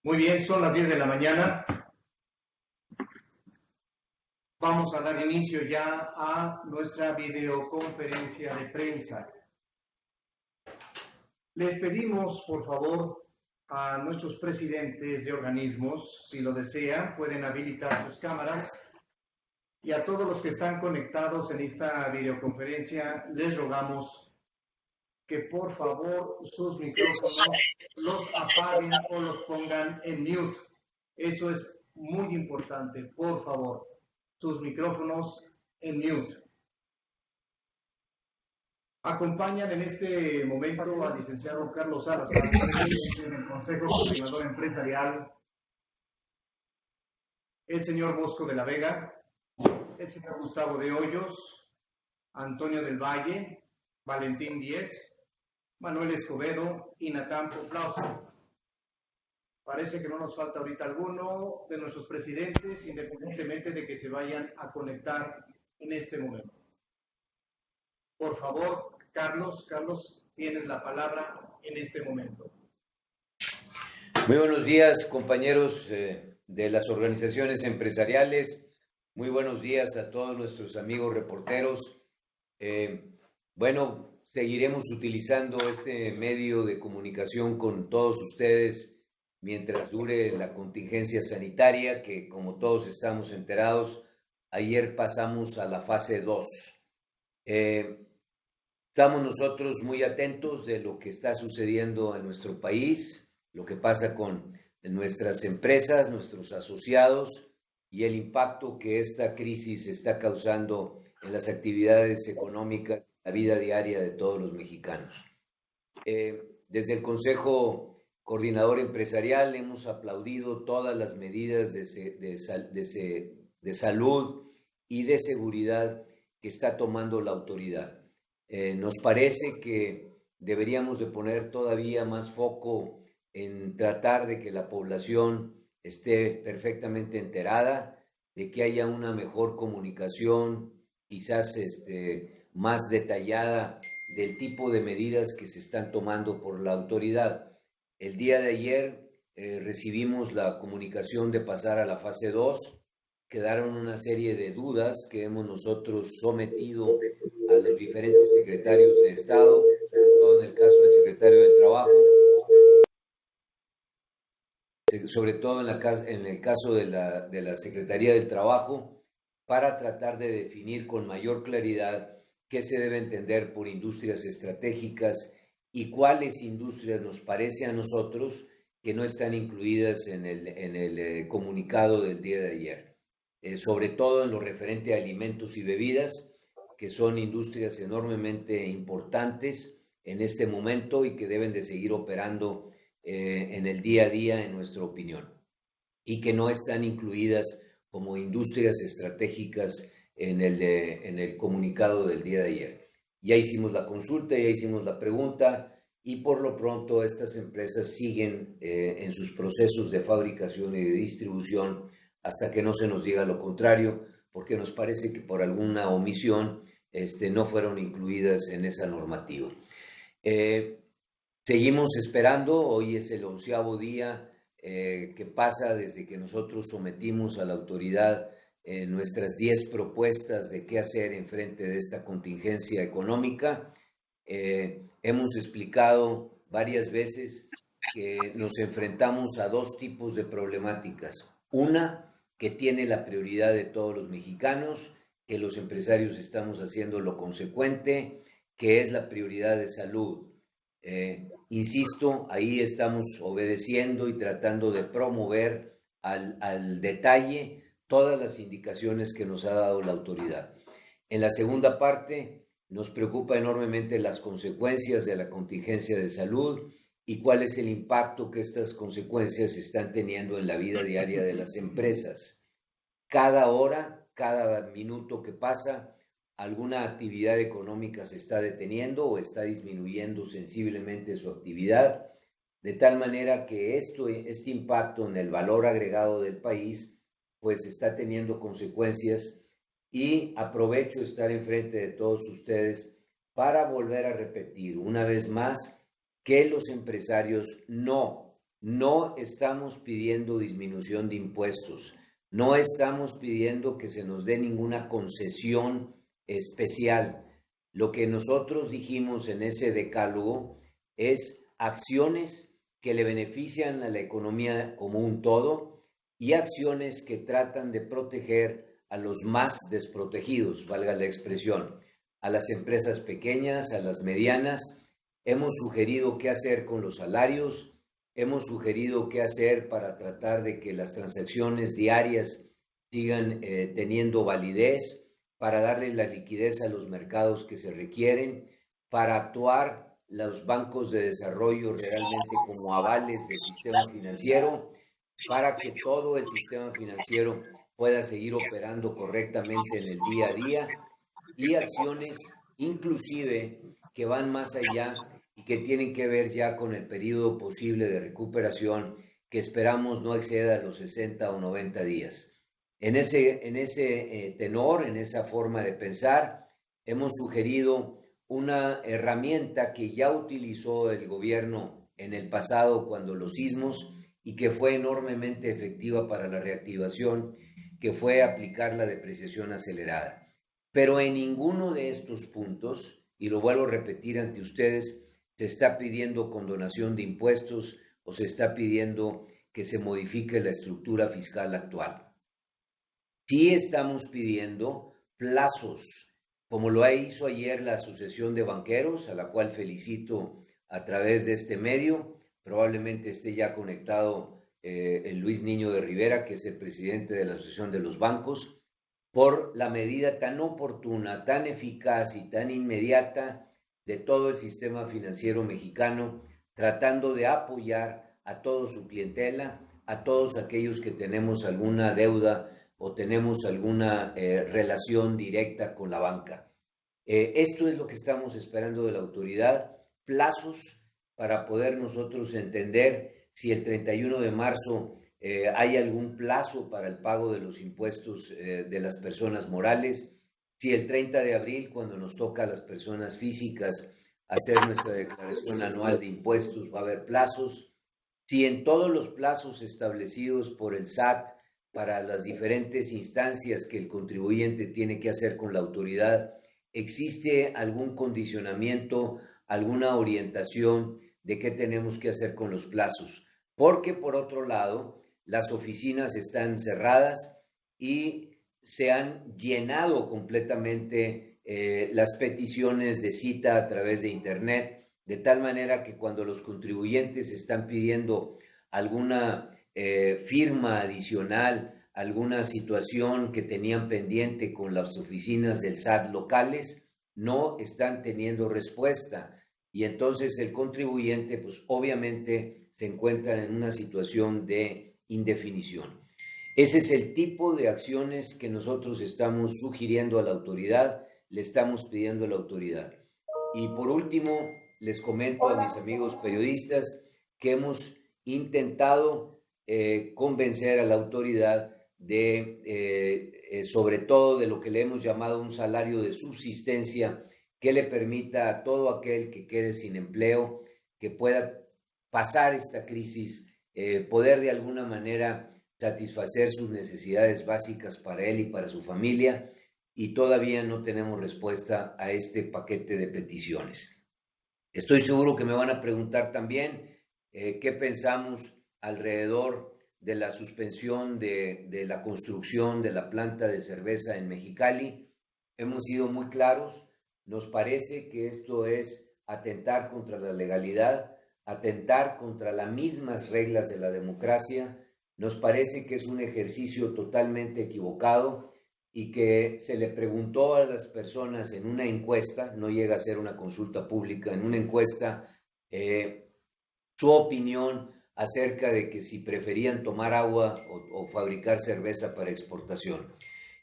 Muy bien, son las 10 de la mañana. Vamos a dar inicio ya a nuestra videoconferencia de prensa. Les pedimos, por favor, a nuestros presidentes de organismos, si lo desean, pueden habilitar sus cámaras. Y a todos los que están conectados en esta videoconferencia, les rogamos que por favor sus micrófonos los apaguen o los pongan en mute. Eso es muy importante, por favor. Sus micrófonos en mute. Acompañan en este momento al licenciado Carlos Salazar, presidente del Consejo Coordinador Empresarial, el señor Bosco de la Vega, el señor Gustavo de Hoyos, Antonio del Valle, Valentín Díez, Manuel Escobedo y Natán Poplauso. Parece que no nos falta ahorita alguno de nuestros presidentes, independientemente de que se vayan a conectar en este momento. Por favor, Carlos, tienes la palabra en este momento. Muy buenos días, compañeros de las organizaciones empresariales. Muy buenos días a todos nuestros amigos reporteros. Seguiremos utilizando este medio de comunicación con todos ustedes mientras dure la contingencia sanitaria, que como todos estamos enterados, ayer pasamos a la fase 2. Estamos nosotros muy atentos de lo que está sucediendo en nuestro país, lo que pasa con nuestras empresas, nuestros asociados y el impacto que esta crisis está causando en las actividades económicas, la vida diaria de todos los mexicanos. Desde el Consejo Coordinador Empresarial hemos aplaudido todas las medidas de salud y de seguridad que está tomando la autoridad. Nos parece que deberíamos de poner todavía más foco en tratar de que la población esté perfectamente enterada, de que haya una mejor comunicación, quizás más detallada del tipo de medidas que se están tomando por la autoridad. El día de ayer recibimos la comunicación de pasar a la fase 2. Quedaron una serie de dudas que hemos nosotros sometido a los diferentes secretarios de Estado, sobre todo en el caso del secretario del Trabajo, sobre todo en el caso de la Secretaría del Trabajo, para tratar de definir con mayor claridad qué se debe entender por industrias estratégicas y cuáles industrias nos parece a nosotros que no están incluidas en el comunicado del día de ayer. Sobre todo en lo referente a alimentos y bebidas, que son industrias enormemente importantes en este momento y que deben de seguir operando en el día a día, en nuestra opinión, y que no están incluidas como industrias estratégicas en el comunicado del día de ayer. Ya hicimos la consulta, ya hicimos la pregunta y por lo pronto estas empresas siguen en sus procesos de fabricación y de distribución hasta que no se nos diga lo contrario, porque nos parece que por alguna omisión no fueron incluidas en esa normativa. Seguimos esperando, hoy es el 11º día que pasa desde que nosotros sometimos a la autoridad nuestras 10 propuestas de qué hacer en frente de esta contingencia económica. Hemos explicado varias veces que nos enfrentamos a dos tipos de problemáticas. Una, que tiene la prioridad de todos los mexicanos, que los empresarios estamos haciendo lo consecuente, que es la prioridad de salud. Insisto, ahí estamos obedeciendo y tratando de promover al detalle todas las indicaciones que nos ha dado la autoridad. En la segunda parte, nos preocupa enormemente las consecuencias de la contingencia de salud y cuál es el impacto que estas consecuencias están teniendo en la vida diaria de las empresas. Cada hora, cada minuto que pasa, alguna actividad económica se está deteniendo o está disminuyendo sensiblemente su actividad, de tal manera que este impacto en el valor agregado del país pues está teniendo consecuencias, y aprovecho estar enfrente de todos ustedes para volver a repetir una vez más que los empresarios no no estamos pidiendo disminución de impuestos, no estamos pidiendo que se nos dé ninguna concesión especial. Lo que nosotros dijimos en ese decálogo es acciones que le benefician a la economía como un todo y acciones que tratan de proteger a los más desprotegidos, valga la expresión, a las empresas pequeñas, a las medianas. Hemos sugerido qué hacer con los salarios, hemos sugerido qué hacer para tratar de que las transacciones diarias sigan teniendo validez, para darle la liquidez a los mercados que se requieren, para actuar los bancos de desarrollo realmente como avales del sistema financiero, para que todo el sistema financiero pueda seguir operando correctamente en el día a día, y acciones inclusive que van más allá y que tienen que ver ya con el periodo posible de recuperación que esperamos no exceda los 60 o 90 días. En ese tenor, en esa forma de pensar, hemos sugerido una herramienta que ya utilizó el gobierno en el pasado cuando los sismos y que fue enormemente efectiva para la reactivación, que fue aplicar la depreciación acelerada. Pero en ninguno de estos puntos, y lo vuelvo a repetir ante ustedes, se está pidiendo condonación de impuestos o se está pidiendo que se modifique la estructura fiscal actual. Sí estamos pidiendo plazos, como lo hizo ayer la Asociación de Banqueros, a la cual felicito a través de este medio. Probablemente esté ya conectado el Luis Niño de Rivera, que es el presidente de la Asociación de los Bancos, por la medida tan oportuna, tan eficaz y tan inmediata de todo el sistema financiero mexicano, tratando de apoyar a toda su clientela, a todos aquellos que tenemos alguna deuda o tenemos alguna relación directa con la banca. Esto es lo que estamos esperando de la autoridad, plazos para poder nosotros entender si el 31 de marzo hay algún plazo para el pago de los impuestos de las personas morales, si el 30 de abril, cuando nos toca a las personas físicas hacer nuestra declaración anual de impuestos, va a haber plazos, si en todos los plazos establecidos por el SAT para las diferentes instancias que el contribuyente tiene que hacer con la autoridad, existe algún condicionamiento, alguna orientación de qué tenemos que hacer con los plazos. Porque por otro lado, las oficinas están cerradas y se han llenado completamente las peticiones de cita a través de Internet, de tal manera que cuando los contribuyentes están pidiendo alguna firma adicional, alguna situación que tenían pendiente con las oficinas del SAT locales, no están teniendo respuesta. Y entonces el contribuyente, pues obviamente se encuentra en una situación de indefinición. Ese es el tipo de acciones que nosotros estamos sugiriendo a la autoridad, le estamos pidiendo a la autoridad. Y por último, les comento a mis amigos periodistas que hemos intentado convencer a la autoridad de, sobre todo, de lo que le hemos llamado un salario de subsistencia que le permita a todo aquel que quede sin empleo, que pueda pasar esta crisis, poder de alguna manera satisfacer sus necesidades básicas para él y para su familia, y todavía no tenemos respuesta a este paquete de peticiones. Estoy seguro que me van a preguntar también qué pensamos alrededor de la suspensión de la construcción de la planta de cerveza en Mexicali. Hemos sido muy claros, nos parece que esto es atentar contra la legalidad, atentar contra las mismas reglas de la democracia, nos parece que es un ejercicio totalmente equivocado y que se le preguntó a las personas en una encuesta, no llega a ser una consulta pública, en una encuesta, su opinión acerca de que si preferían tomar agua o fabricar cerveza para exportación.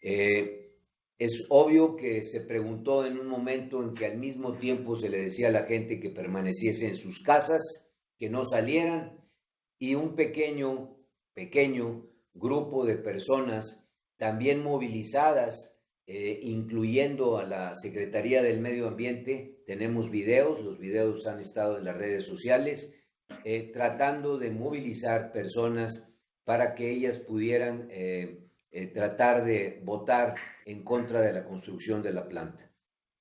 Es obvio que se preguntó en un momento en que al mismo tiempo se le decía a la gente que permaneciese en sus casas, que no salieran, y un pequeño grupo de personas también movilizadas, incluyendo a la Secretaría del Medio Ambiente. Tenemos videos, los videos han estado en las redes sociales, tratando de movilizar personas para que ellas pudieran tratar de votar en contra de la construcción de la planta.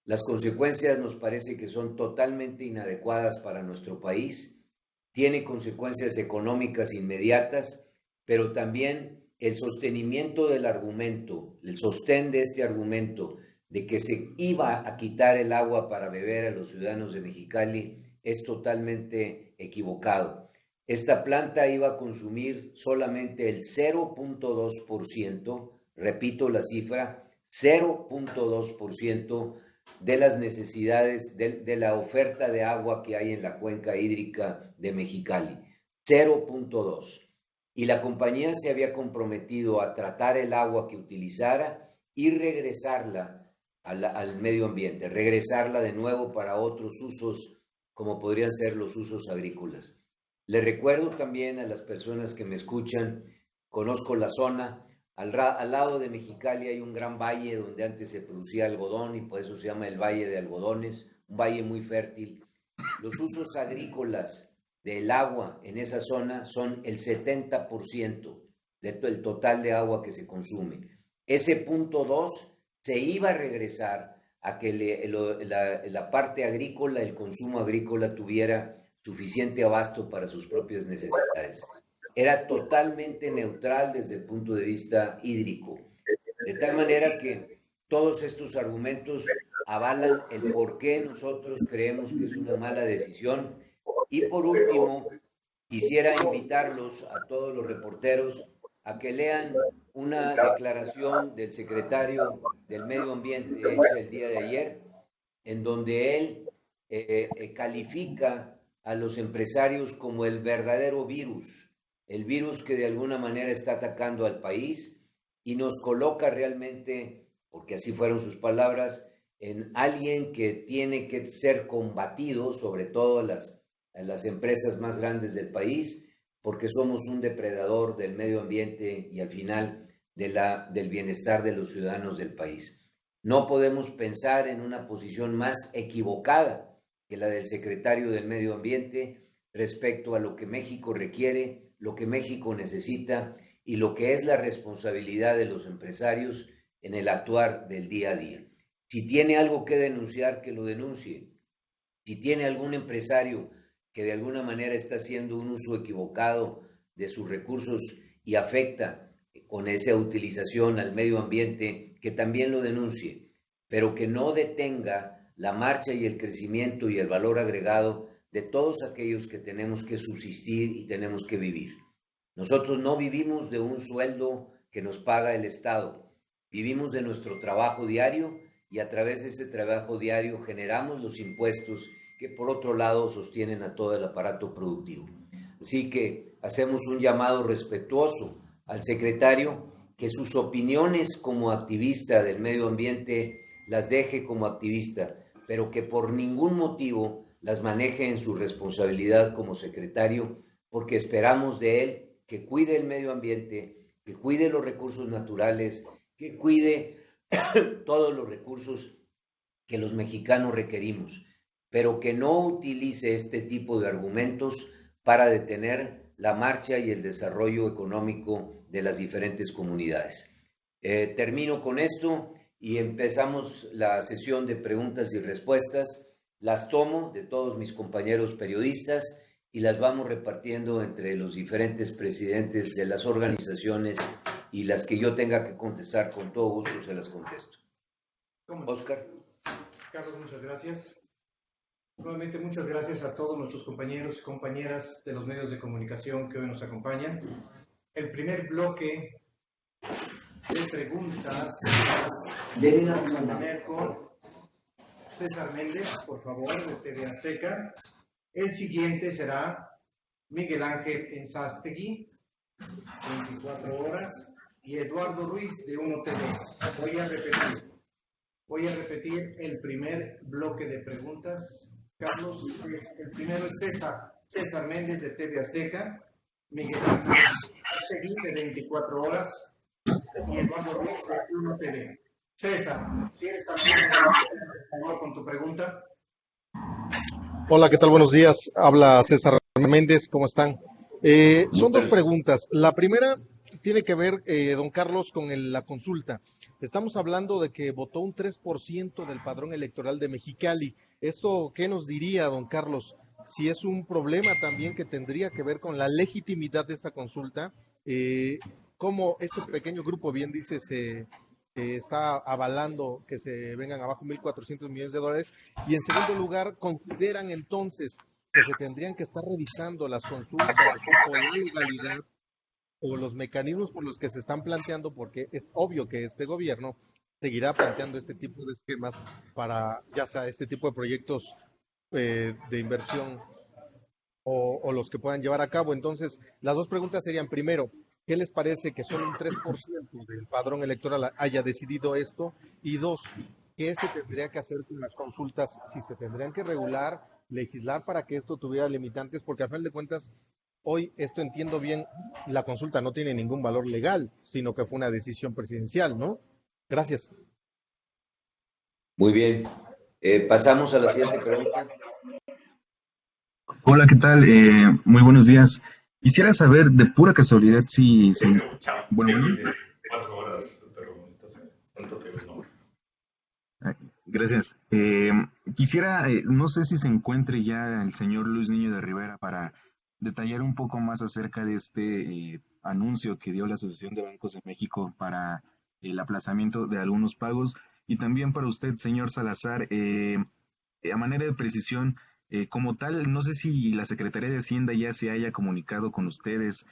Las consecuencias nos parece que son totalmente inadecuadas para nuestro país, tiene consecuencias económicas inmediatas, pero también el sostenimiento del argumento, el sostén de este argumento de que se iba a quitar el agua para beber a los ciudadanos de Mexicali es totalmente equivocado. Esta planta iba a consumir solamente el 0.2%, repito la cifra, 0.2% de las necesidades de la oferta de agua que hay en la cuenca hídrica de Mexicali, 0.2%. Y la compañía se había comprometido a tratar el agua que utilizara y regresarla al medio ambiente, regresarla de nuevo para otros usos, como podrían ser los usos agrícolas. Les recuerdo también a las personas que me escuchan, conozco la zona, al lado de Mexicali hay un gran valle donde antes se producía algodón y por eso se llama el Valle de Algodones, un valle muy fértil. Los usos agrícolas del agua en esa zona son el 70% del total de agua que se consume. Ese 0.2 se iba a regresar a que la parte agrícola, el consumo agrícola tuviera suficiente abasto para sus propias necesidades. Era totalmente neutral desde el punto de vista hídrico. De tal manera que todos estos argumentos avalan el por qué nosotros creemos que es una mala decisión. Y por último, quisiera invitarlos a todos los reporteros a que lean una declaración del secretario del Medio Ambiente hecha el día de ayer, en donde él califica a los empresarios como el verdadero virus, el virus que de alguna manera está atacando al país y nos coloca realmente, porque así fueron sus palabras, en alguien que tiene que ser combatido, sobre todo las empresas más grandes del país, porque somos un depredador del medio ambiente y al final del bienestar de los ciudadanos del país. No podemos pensar en una posición más equivocada que la del secretario del Medio Ambiente respecto a lo que México requiere, lo que México necesita y lo que es la responsabilidad de los empresarios en el actuar del día a día. Si tiene algo que denunciar, que lo denuncie. Si tiene algún empresario que de alguna manera está haciendo un uso equivocado de sus recursos y afecta con esa utilización al medio ambiente, que también lo denuncie, pero que no detenga la marcha y el crecimiento y el valor agregado de todos aquellos que tenemos que subsistir y tenemos que vivir. Nosotros no vivimos de un sueldo que nos paga el Estado, vivimos de nuestro trabajo diario y a través de ese trabajo diario generamos los impuestos que por otro lado sostienen a todo el aparato productivo. Así que hacemos un llamado respetuoso al secretario que sus opiniones como activista del medio ambiente las deje como activista, pero que por ningún motivo las maneje en su responsabilidad como secretario, porque esperamos de él que cuide el medio ambiente, que cuide los recursos naturales, que cuide todos los recursos que los mexicanos requerimos, pero que no utilice este tipo de argumentos para detener la marcha y el desarrollo económico de las diferentes comunidades. Termino con esto y empezamos la sesión de preguntas y respuestas. Las tomo de todos mis compañeros periodistas y las vamos repartiendo entre los diferentes presidentes de las organizaciones y las que yo tenga que contestar con todo gusto se las contesto. Oscar. Carlos, muchas gracias. Nuevamente, muchas gracias a todos nuestros compañeros y compañeras de los medios de comunicación que hoy nos acompañan. El primer bloque de preguntas vamos a tener con César Méndez, por favor, de TV Azteca. El siguiente será Miguel Ángel Enzástegui, 24 horas, y Eduardo Ruiz, de Uno TV. Voy a repetir el primer bloque de preguntas. Carlos, el primero es César Méndez, de TV Azteca, Miguel Ángel Enzástegui, de 24 horas, y Eduardo Ruiz, de Uno TV. César, si eres tan amable, por favor, con tu pregunta. Hola, ¿qué tal? Buenos días. Habla César Méndez, ¿cómo están? Son dos preguntas. La primera tiene que ver, don Carlos, con la consulta. Estamos hablando de que votó un 3% del padrón electoral de Mexicali. ¿Esto qué nos diría, don Carlos? Si es un problema también que tendría que ver con la legitimidad de esta consulta, cómo este pequeño grupo, bien dice, se está avalando que se vengan abajo 1.400 millones de dólares. Y en segundo lugar, ¿consideran entonces que se tendrían que estar revisando las consultas de tipo la legalidad o los mecanismos por los que se están planteando, porque es obvio que este gobierno seguirá planteando este tipo de esquemas para ya sea este tipo de proyectos de inversión o los que puedan llevar a cabo? Entonces, las dos preguntas serían, primero, ¿qué les parece que solo un 3% del padrón electoral haya decidido esto? Y dos, ¿qué se tendría que hacer con las consultas? Si se tendrían que regular, legislar para que esto tuviera limitantes, porque a fin de cuentas, hoy esto entiendo bien, la consulta no tiene ningún valor legal, sino que fue una decisión presidencial, ¿no? Gracias. Muy bien. Pasamos a la siguiente pregunta. Hola, ¿qué tal? Muy buenos días. Quisiera saber de pura casualidad bueno, gracias. Quisiera, no sé si se encuentre ya el señor Luis Niño de Rivera para detallar un poco más acerca de este anuncio que dio la Asociación de Bancos de México para el aplazamiento de algunos pagos y también para usted, señor Salazar, a manera de precisión. Como tal, no sé si la Secretaría de Hacienda ya se haya comunicado con ustedes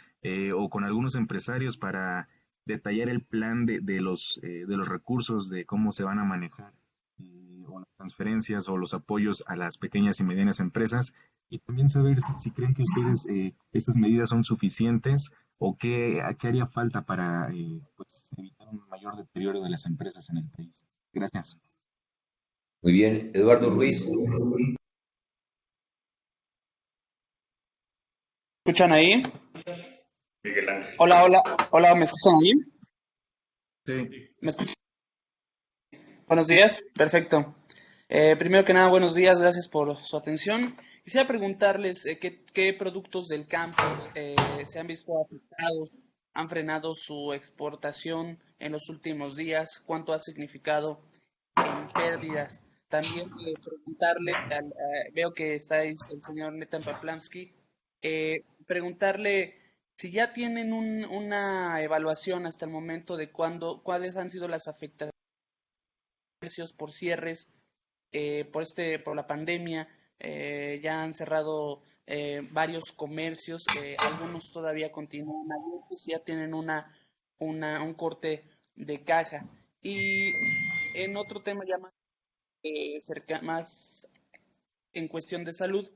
o con algunos empresarios para detallar el plan de los recursos, de cómo se van a manejar o las transferencias o los apoyos a las pequeñas y medianas empresas, y también saber si creen que ustedes estas medidas son suficientes o qué haría falta para pues, evitar un mayor deterioro de las empresas en el país. Gracias. Muy bien. Eduardo Ruiz. ¿Escuchan ahí? Miguel Ángel. Hola, hola, hola, ¿me escuchan ahí? Sí. ¿Me escuchan? Buenos días, perfecto. Primero que nada, buenos días, gracias por su atención. Quisiera preguntarles qué productos del campo se han visto afectados, han frenado su exportación en los últimos días, cuánto ha significado en pérdidas. También preguntarle, veo que está ahí el señor Netan Paplamsky, preguntarle si ya tienen una evaluación hasta el momento de cuáles han sido las afectaciones por cierres, por la pandemia. Ya han cerrado varios comercios, algunos todavía continúan abiertos, ya tienen un corte de caja. Y en otro tema ya más, más en cuestión de salud,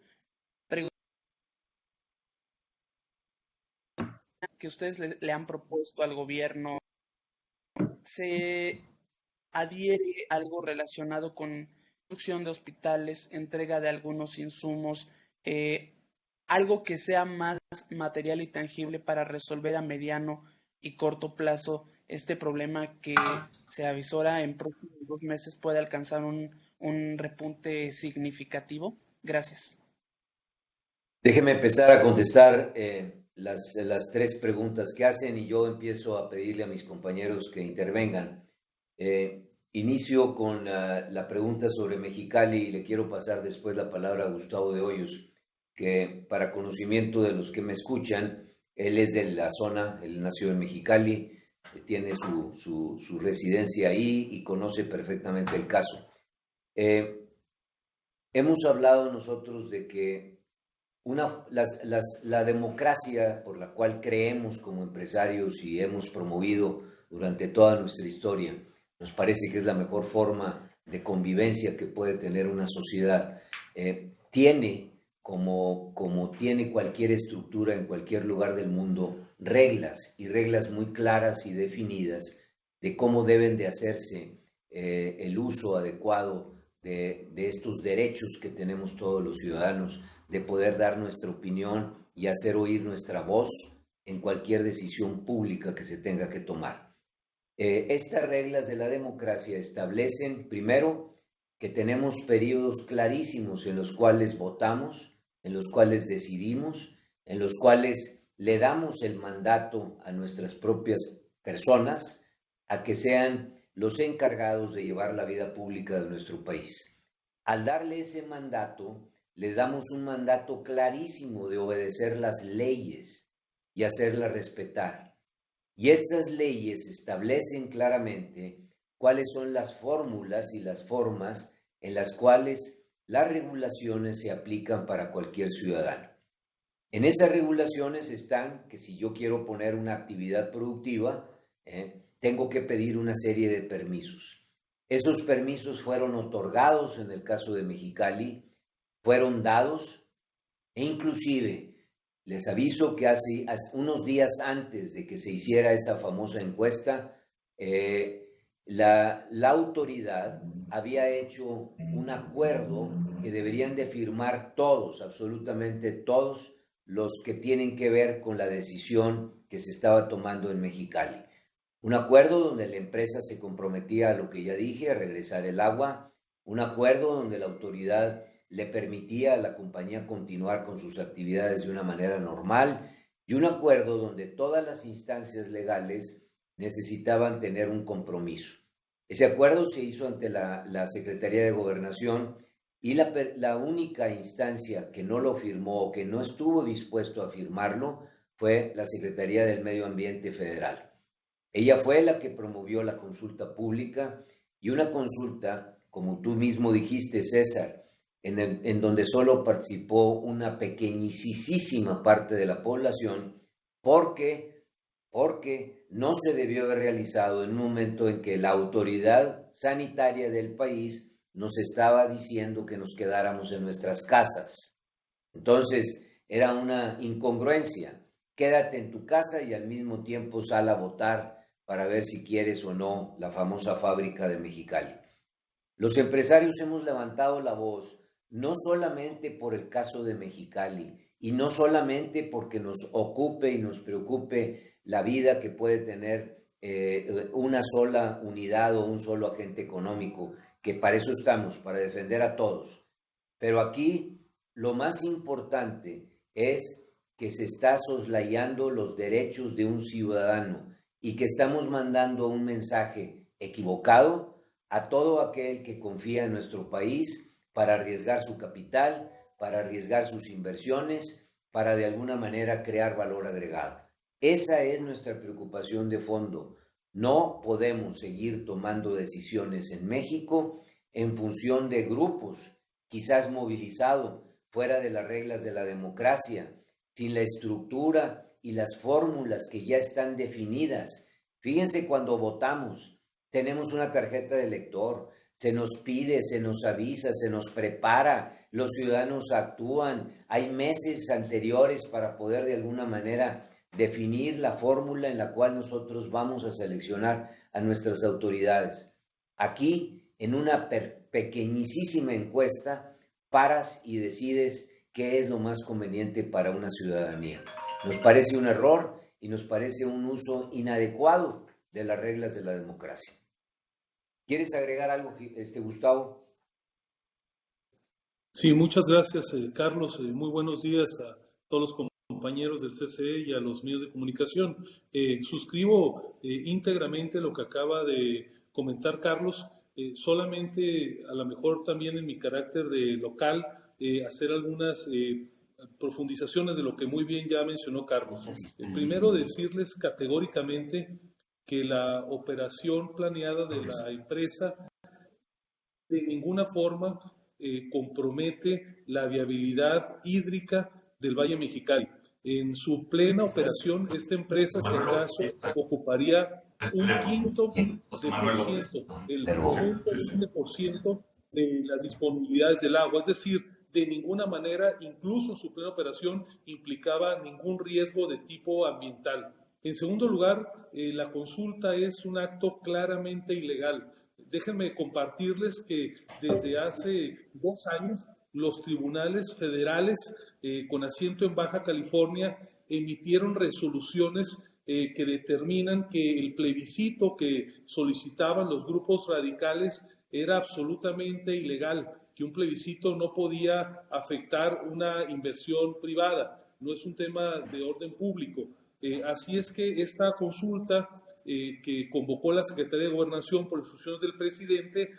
que ustedes le han propuesto al gobierno, ¿se adhiere algo relacionado con construcción de hospitales, entrega de algunos insumos, algo que sea más material y tangible para resolver a mediano y corto plazo este problema que se avisora en próximos 2 meses puede alcanzar un repunte significativo? Gracias. Déjeme empezar a contestar las tres preguntas que hacen y yo empiezo a pedirle a mis compañeros que intervengan. Inicio con la pregunta sobre Mexicali y le quiero pasar después la palabra a Gustavo de Hoyos, que para conocimiento de los que me escuchan, él es de la zona, él nació en Mexicali, tiene su residencia ahí y conoce perfectamente el caso. Hemos hablado nosotros de que la democracia por la cual creemos como empresarios y hemos promovido durante toda nuestra historia, nos parece que es la mejor forma de convivencia que puede tener una sociedad. Tiene, como tiene cualquier estructura en cualquier lugar del mundo, reglas y reglas muy claras y definidas de cómo deben de hacerse el uso adecuado de estos derechos que tenemos todos los ciudadanos de poder dar nuestra opinión y hacer oír nuestra voz en cualquier decisión pública que se tenga que tomar. Estas reglas de la democracia establecen, primero, que tenemos periodos clarísimos en los cuales votamos en los cuales decidimos, en los cuales le damos el mandato a nuestras propias personas a que sean los encargados de llevar la vida pública de nuestro país. Al darle ese mandato, le damos un mandato clarísimo de obedecer las leyes y hacerlas respetar. Y estas leyes establecen claramente cuáles son las fórmulas y las formas en las cuales las regulaciones se aplican para cualquier ciudadano. En esas regulaciones están que si yo quiero poner una actividad productiva, tengo que pedir una serie de permisos. Esos permisos fueron otorgados en el caso de Mexicali, fueron dados e inclusive les aviso que hace unos días antes de que se hiciera esa famosa encuesta, la autoridad había hecho un acuerdo que deberían de firmar todos, absolutamente todos, los que tienen que ver con la decisión que se estaba tomando en Mexicali. Un acuerdo donde la empresa se comprometía a lo que ya dije, a regresar el agua, un acuerdo donde la autoridad le permitía a la compañía continuar con sus actividades de una manera normal y un acuerdo donde todas las instancias legales necesitaban tener un compromiso. Ese acuerdo se hizo ante la Secretaría de Gobernación y la única instancia que no lo firmó o que no estuvo dispuesto a firmarlo fue la Secretaría del Medio Ambiente Federal. Ella fue la que promovió la consulta pública y una consulta, como tú mismo dijiste, César, en donde solo participó una pequeñísima parte de la población porque no se debió haber realizado en un momento en que la autoridad sanitaria del país nos estaba diciendo que nos quedáramos en nuestras casas. Entonces, era una incongruencia. Quédate en tu casa y al mismo tiempo sal a votar para ver si quieres o no la famosa fábrica de Mexicali. Los empresarios hemos levantado la voz no solamente por el caso de Mexicali y no solamente porque nos ocupe y nos preocupe la vida que puede tener una sola unidad o un solo agente económico, que para eso estamos, para defender a todos. Pero aquí lo más importante es que se está soslayando los derechos de un ciudadano y que estamos mandando un mensaje equivocado a todo aquel que confía en nuestro país para arriesgar su capital, para arriesgar sus inversiones, para de alguna manera crear valor agregado. Esa es nuestra preocupación de fondo. No podemos seguir tomando decisiones en México en función de grupos, quizás movilizados fuera de las reglas de la democracia, sin la estructura y las fórmulas que ya están definidas. Fíjense, cuando votamos, tenemos una tarjeta de elector, se nos pide, se nos avisa, se nos prepara, los ciudadanos actúan, hay meses anteriores para poder de alguna manera definir la fórmula en la cual nosotros vamos a seleccionar a nuestras autoridades. Aquí, en una pequeñísima encuesta, paras y decides qué es lo más conveniente para una ciudadanía. Nos parece un error y nos parece un uso inadecuado de las reglas de la democracia. ¿Quieres agregar algo, Gustavo? Sí, muchas gracias, Carlos. Muy buenos días a todos los compañeros del CCE y a los medios de comunicación. Suscribo íntegramente lo que acaba de comentar Carlos. Solamente, a lo mejor también en mi carácter de local, hacer algunas profundizaciones de lo que muy bien ya mencionó Carlos. Primero, decirles categóricamente que la operación planeada de la empresa de ninguna forma compromete la viabilidad hídrica del Valle Mexicali. En su plena operación, esta empresa, si acaso, ocuparía un quinto el 0.1% de las disponibilidades del agua, es decir, de ninguna manera, incluso en su plena operación, implicaba ningún riesgo de tipo ambiental. En segundo lugar, la consulta es un acto claramente ilegal. Déjenme compartirles que desde hace 2 años los tribunales federales con asiento en Baja California emitieron resoluciones que determinan que el plebiscito que solicitaban los grupos radicales era absolutamente ilegal, que un plebiscito no podía afectar una inversión privada, no es un tema de orden público. Así es que esta consulta que convocó la Secretaría de Gobernación por instrucciones del presidente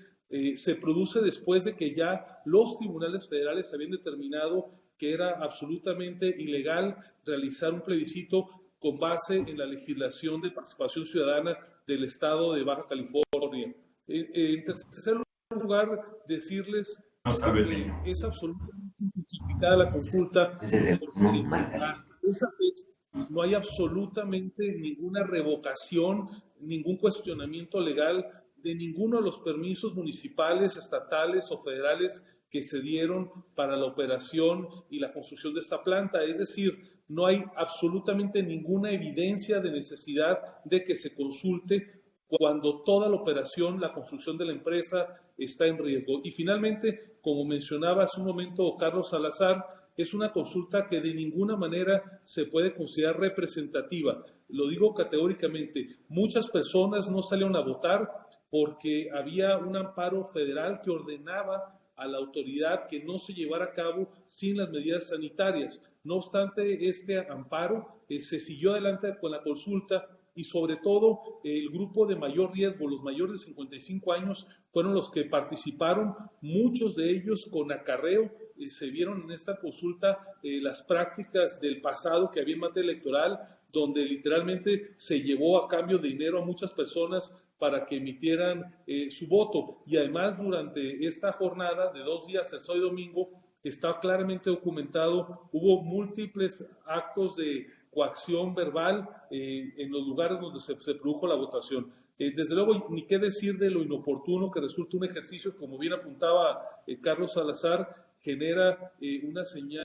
se produce después de que ya los tribunales federales habían determinado que era absolutamente ilegal realizar un plebiscito con base en la legislación de participación ciudadana del estado de Baja California. En tercer lugar, decirles que es absolutamente injustificada la consulta porque hasta esa fecha no hay absolutamente ninguna revocación, ningún cuestionamiento legal de ninguno de los permisos municipales, estatales o federales que se dieron para la operación y la construcción de esta planta. Es decir, no hay absolutamente ninguna evidencia de necesidad de que se consulte cuando toda la operación, la construcción de la empresa está en riesgo. Y finalmente, como mencionaba hace un momento Carlos Salazar, es una consulta que de ninguna manera se puede considerar representativa. Lo digo categóricamente, muchas personas no salieron a votar porque había un amparo federal que ordenaba a la autoridad que no se llevara a cabo sin las medidas sanitarias. No obstante, este amparo se siguió adelante con la consulta y sobre todo el grupo de mayor riesgo, los mayores de 55 años, fueron los que participaron, muchos de ellos con acarreo. Se vieron en esta consulta las prácticas del pasado que había en materia electoral, donde literalmente se llevó a cambio de dinero a muchas personas para que emitieran su voto. Y además, durante esta jornada de 2 días, el sábado y domingo, está claramente documentado, hubo múltiples actos de coacción verbal en los lugares donde se produjo la votación. Desde luego, ni qué decir de lo inoportuno que resulta un ejercicio, como bien apuntaba Carlos Salazar, genera una señal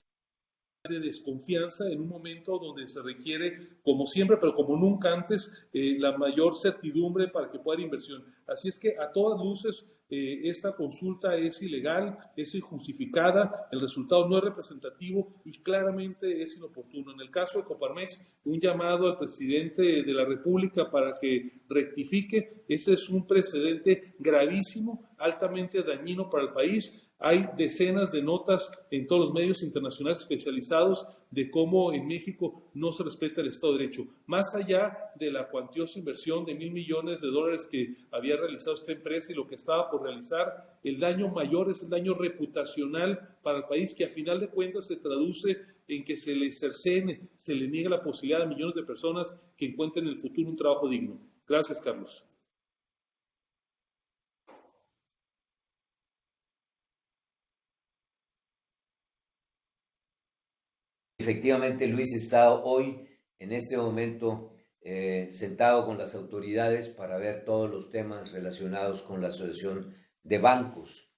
de desconfianza en un momento donde se requiere, como siempre, pero como nunca antes, la mayor certidumbre para que pueda haber inversión. Así es que a todas luces esta consulta es ilegal, es injustificada, el resultado no es representativo y claramente es inoportuno. En el caso de Coparmex, un llamado al presidente de la República para que rectifique. Ese es un precedente gravísimo, altamente dañino para el país. Hay decenas de notas en todos los medios internacionales especializados de cómo en México no se respeta el Estado de Derecho. Más allá de la cuantiosa inversión de $1,000 millones que había realizado esta empresa y lo que estaba por realizar, el daño mayor es el daño reputacional para el país, que a final de cuentas se traduce en que se le cercene, se le niegue la posibilidad a millones de personas que encuentren en el futuro un trabajo digno. Gracias, Carlos. Efectivamente, Luis está hoy, en este momento, sentado con las autoridades para ver todos los temas relacionados con la asociación de bancos.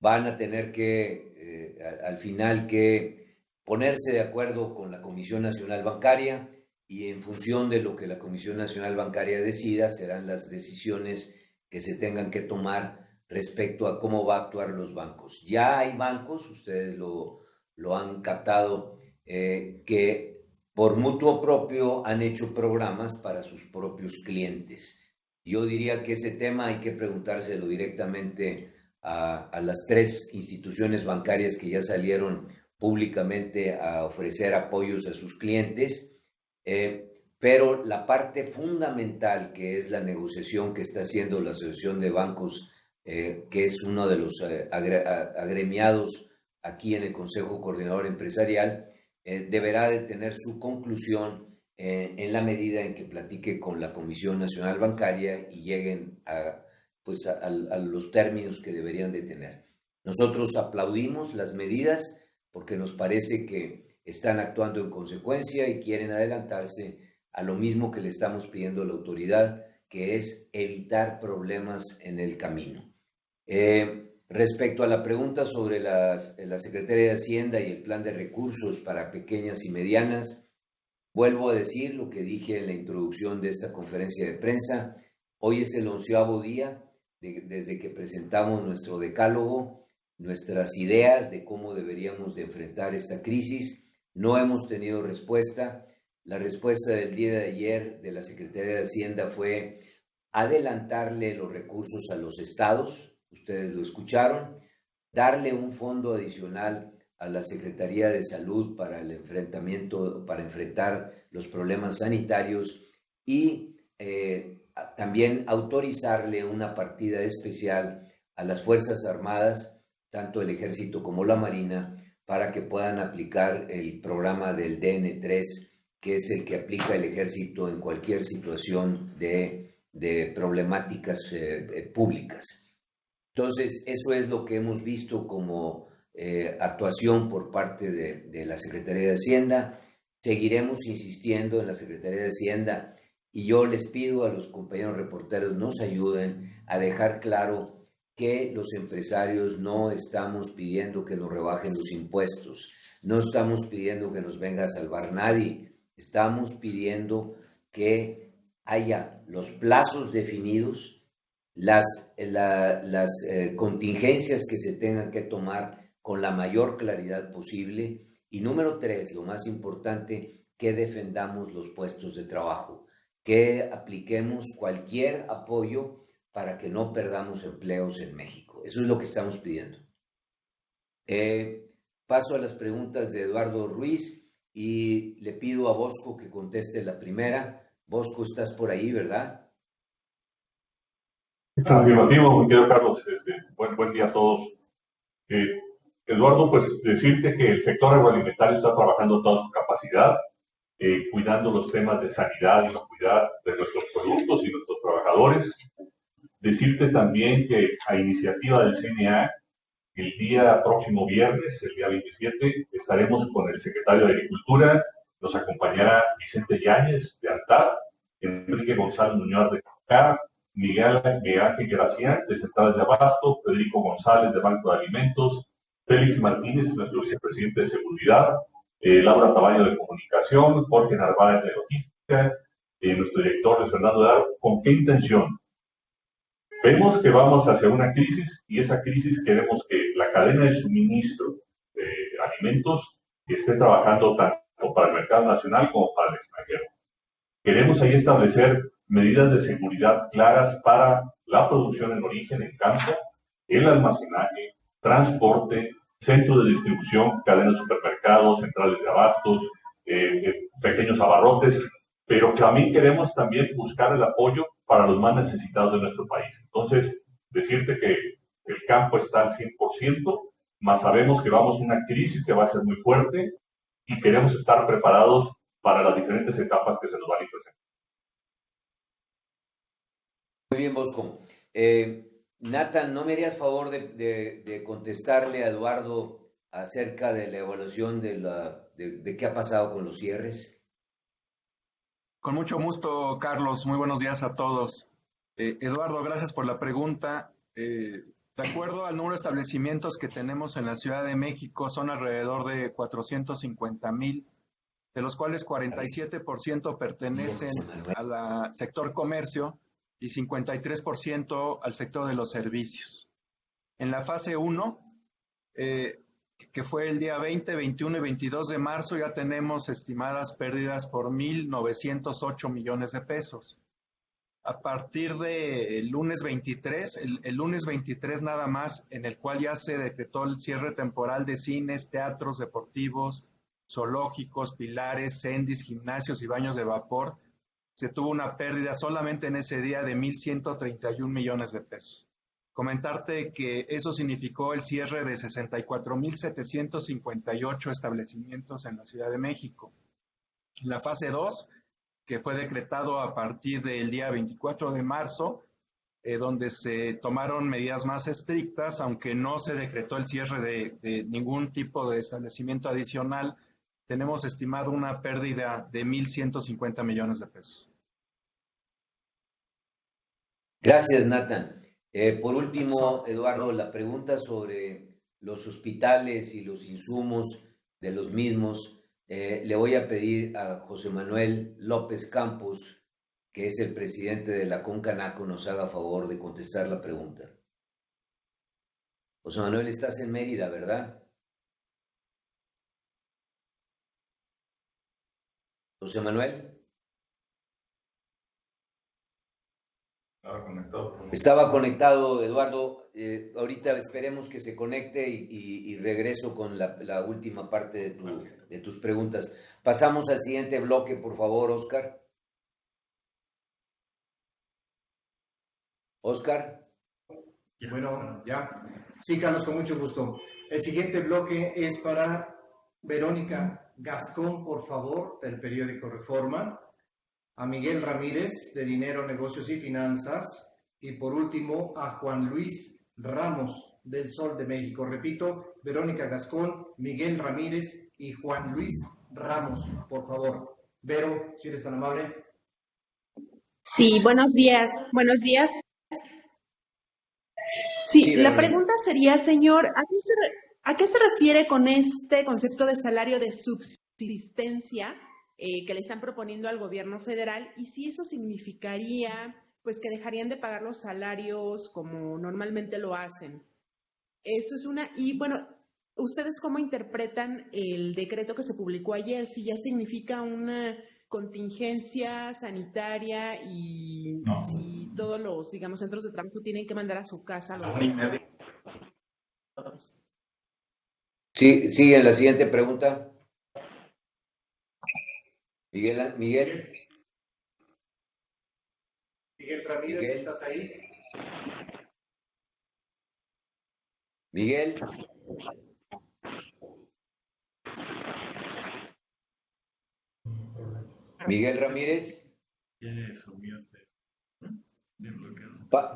Van a tener que, al final, que ponerse de acuerdo con la Comisión Nacional Bancaria y en función de lo que la Comisión Nacional Bancaria decida, serán las decisiones que se tengan que tomar respecto a cómo va a actuar los bancos. Ya hay bancos, ustedes lo han captado, que por mutuo propio han hecho programas para sus propios clientes. Yo diría que ese tema hay que preguntárselo directamente a las 3 instituciones bancarias que ya salieron públicamente a ofrecer apoyos a sus clientes, pero la parte fundamental, que es la negociación que está haciendo la Asociación de Bancos, que es uno de los agremiados aquí en el Consejo Coordinador Empresarial, deberá de tener su conclusión en la medida en que platique con la Comisión Nacional Bancaria y lleguen a los términos que deberían de tener. Nosotros aplaudimos las medidas porque nos parece que están actuando en consecuencia y quieren adelantarse a lo mismo que le estamos pidiendo a la autoridad, que es evitar problemas en el camino. Respecto a la pregunta sobre la Secretaría de Hacienda y el plan de recursos para pequeñas y medianas, vuelvo a decir lo que dije en la introducción de esta conferencia de prensa. Hoy es el 11º día desde que presentamos nuestro decálogo, nuestras ideas de cómo deberíamos de enfrentar esta crisis. No hemos tenido respuesta. La respuesta del día de ayer de la Secretaría de Hacienda fue adelantarle los recursos a los estados. ustedes lo escucharon, darle un fondo adicional a la Secretaría de Salud para el enfrentamiento, para enfrentar los problemas sanitarios y también autorizarle una partida especial a las Fuerzas Armadas, tanto el Ejército como la Marina, para que puedan aplicar el programa del DN3, que es el que aplica el Ejército en cualquier situación de problemáticas públicas. Entonces, eso es lo que hemos visto como actuación por parte de la Secretaría de Hacienda. Seguiremos insistiendo en la Secretaría de Hacienda y yo les pido a los compañeros reporteros nos ayuden a dejar claro que los empresarios no estamos pidiendo que nos rebajen los impuestos, no estamos pidiendo que nos venga a salvar nadie, estamos pidiendo que haya los plazos definidos, las contingencias que se tengan que tomar con la mayor claridad posible y número 3, lo más importante, que defendamos los puestos de trabajo, que apliquemos cualquier apoyo para que no perdamos empleos en México. Eso es lo que estamos pidiendo. Paso a las preguntas de Eduardo Ruiz y le pido a Bosco que conteste la primera. Bosco, estás por ahí, ¿verdad? Afirmativo, mi querido Carlos. Buen día a todos. Eduardo, pues decirte que el sector agroalimentario está trabajando a toda su capacidad, cuidando los temas de sanidad y la cuidad de nuestros productos y nuestros trabajadores. Decirte también que a iniciativa del CNA, el día próximo viernes, el día 27, estaremos con el secretario de Agricultura, nos acompañará Vicente Yáñez de Antar, Enrique González Muñoz de Cacá, Miguel Ángel Gracián de Centrales de Abasto, Federico González de Banco de Alimentos, Félix Martínez, nuestro vicepresidente de Seguridad, Laura Tabaño de Comunicación, Jorge Narváez de Logística, nuestro director Luis Fernando de Aro. ¿Con qué intención? Vemos que vamos hacia una crisis y esa crisis queremos que la cadena de suministro de alimentos esté trabajando tanto para el mercado nacional como para el extranjero. Queremos ahí establecer medidas de seguridad claras para la producción en origen, en campo, el almacenaje, transporte, centros de distribución, cadenas de supermercados, centrales de abastos, pequeños abarrotes, pero también queremos buscar el apoyo para los más necesitados de nuestro país. Entonces, decirte que el campo está al 100%, más sabemos que vamos a una crisis que va a ser muy fuerte y queremos estar preparados para las diferentes etapas que se nos van a ir presentando. Muy bien, Bosco. Nathan, ¿no me harías favor de contestarle a Eduardo acerca de la evaluación de qué ha pasado con los cierres? Con mucho gusto, Carlos. Muy buenos días a todos. Eduardo, gracias por la pregunta. De acuerdo al número de establecimientos que tenemos en la Ciudad de México, son alrededor de 450,000, de los cuales 47% pertenecen al sector comercio y 53% al sector de los servicios. En la fase 1, que fue el día 20, 21 y 22 de marzo, ya tenemos estimadas pérdidas por 1,908 millones de pesos. A partir del lunes 23, el lunes 23 nada más, en el cual ya se decretó el cierre temporal de cines, teatros deportivos, zoológicos, pilares, cendis, gimnasios y baños de vapor, se tuvo una pérdida solamente en ese día de 1,131 millones de pesos. Comentarte que eso significó el cierre de 64,758 establecimientos en la Ciudad de México. La fase 2, que fue decretado a partir del día 24 de marzo, donde se tomaron medidas más estrictas, aunque no se decretó el cierre de ningún tipo de establecimiento adicional, tenemos estimado una pérdida de 1,150 millones de pesos. Gracias, Nathan. Por último, Eduardo, la pregunta sobre los hospitales y los insumos de los mismos, le voy a pedir a José Manuel López Campos, que es el presidente de la CONCANACO, nos haga favor de contestar la pregunta. José Manuel, estás en Mérida, ¿verdad? José Manuel. Estaba conectado, Eduardo. Ahorita esperemos que se conecte y regreso con la última parte de tus preguntas. Pasamos al siguiente bloque, por favor, Oscar. Oscar. Bueno, ya. Sí, Carlos, con mucho gusto. El siguiente bloque es para Verónica Gascón, por favor, del periódico Reforma, a Miguel Ramírez, de Dinero, Negocios y Finanzas, y por último a Juan Luis Ramos, del Sol de México. Repito, Verónica Gascón, Miguel Ramírez y Juan Luis Ramos, por favor. Vero, si eres tan amable. Sí, buenos días. Buenos días. Sí, la pregunta sería, señor, ¿a qué se refiere con este concepto de salario de subsistencia que le están proponiendo al gobierno federal? Y si eso significaría, pues, que dejarían de pagar los salarios como normalmente lo hacen. Eso es una... Y, bueno, ¿ustedes cómo interpretan el decreto que se publicó ayer? Si ya significa una contingencia sanitaria y si todos los, digamos, centros de trabajo tienen que mandar a su casa a los trabajadores. Sí, sigue la siguiente pregunta. Miguel Ramírez, ¿estás ahí? Miguel. Miguel Ramírez.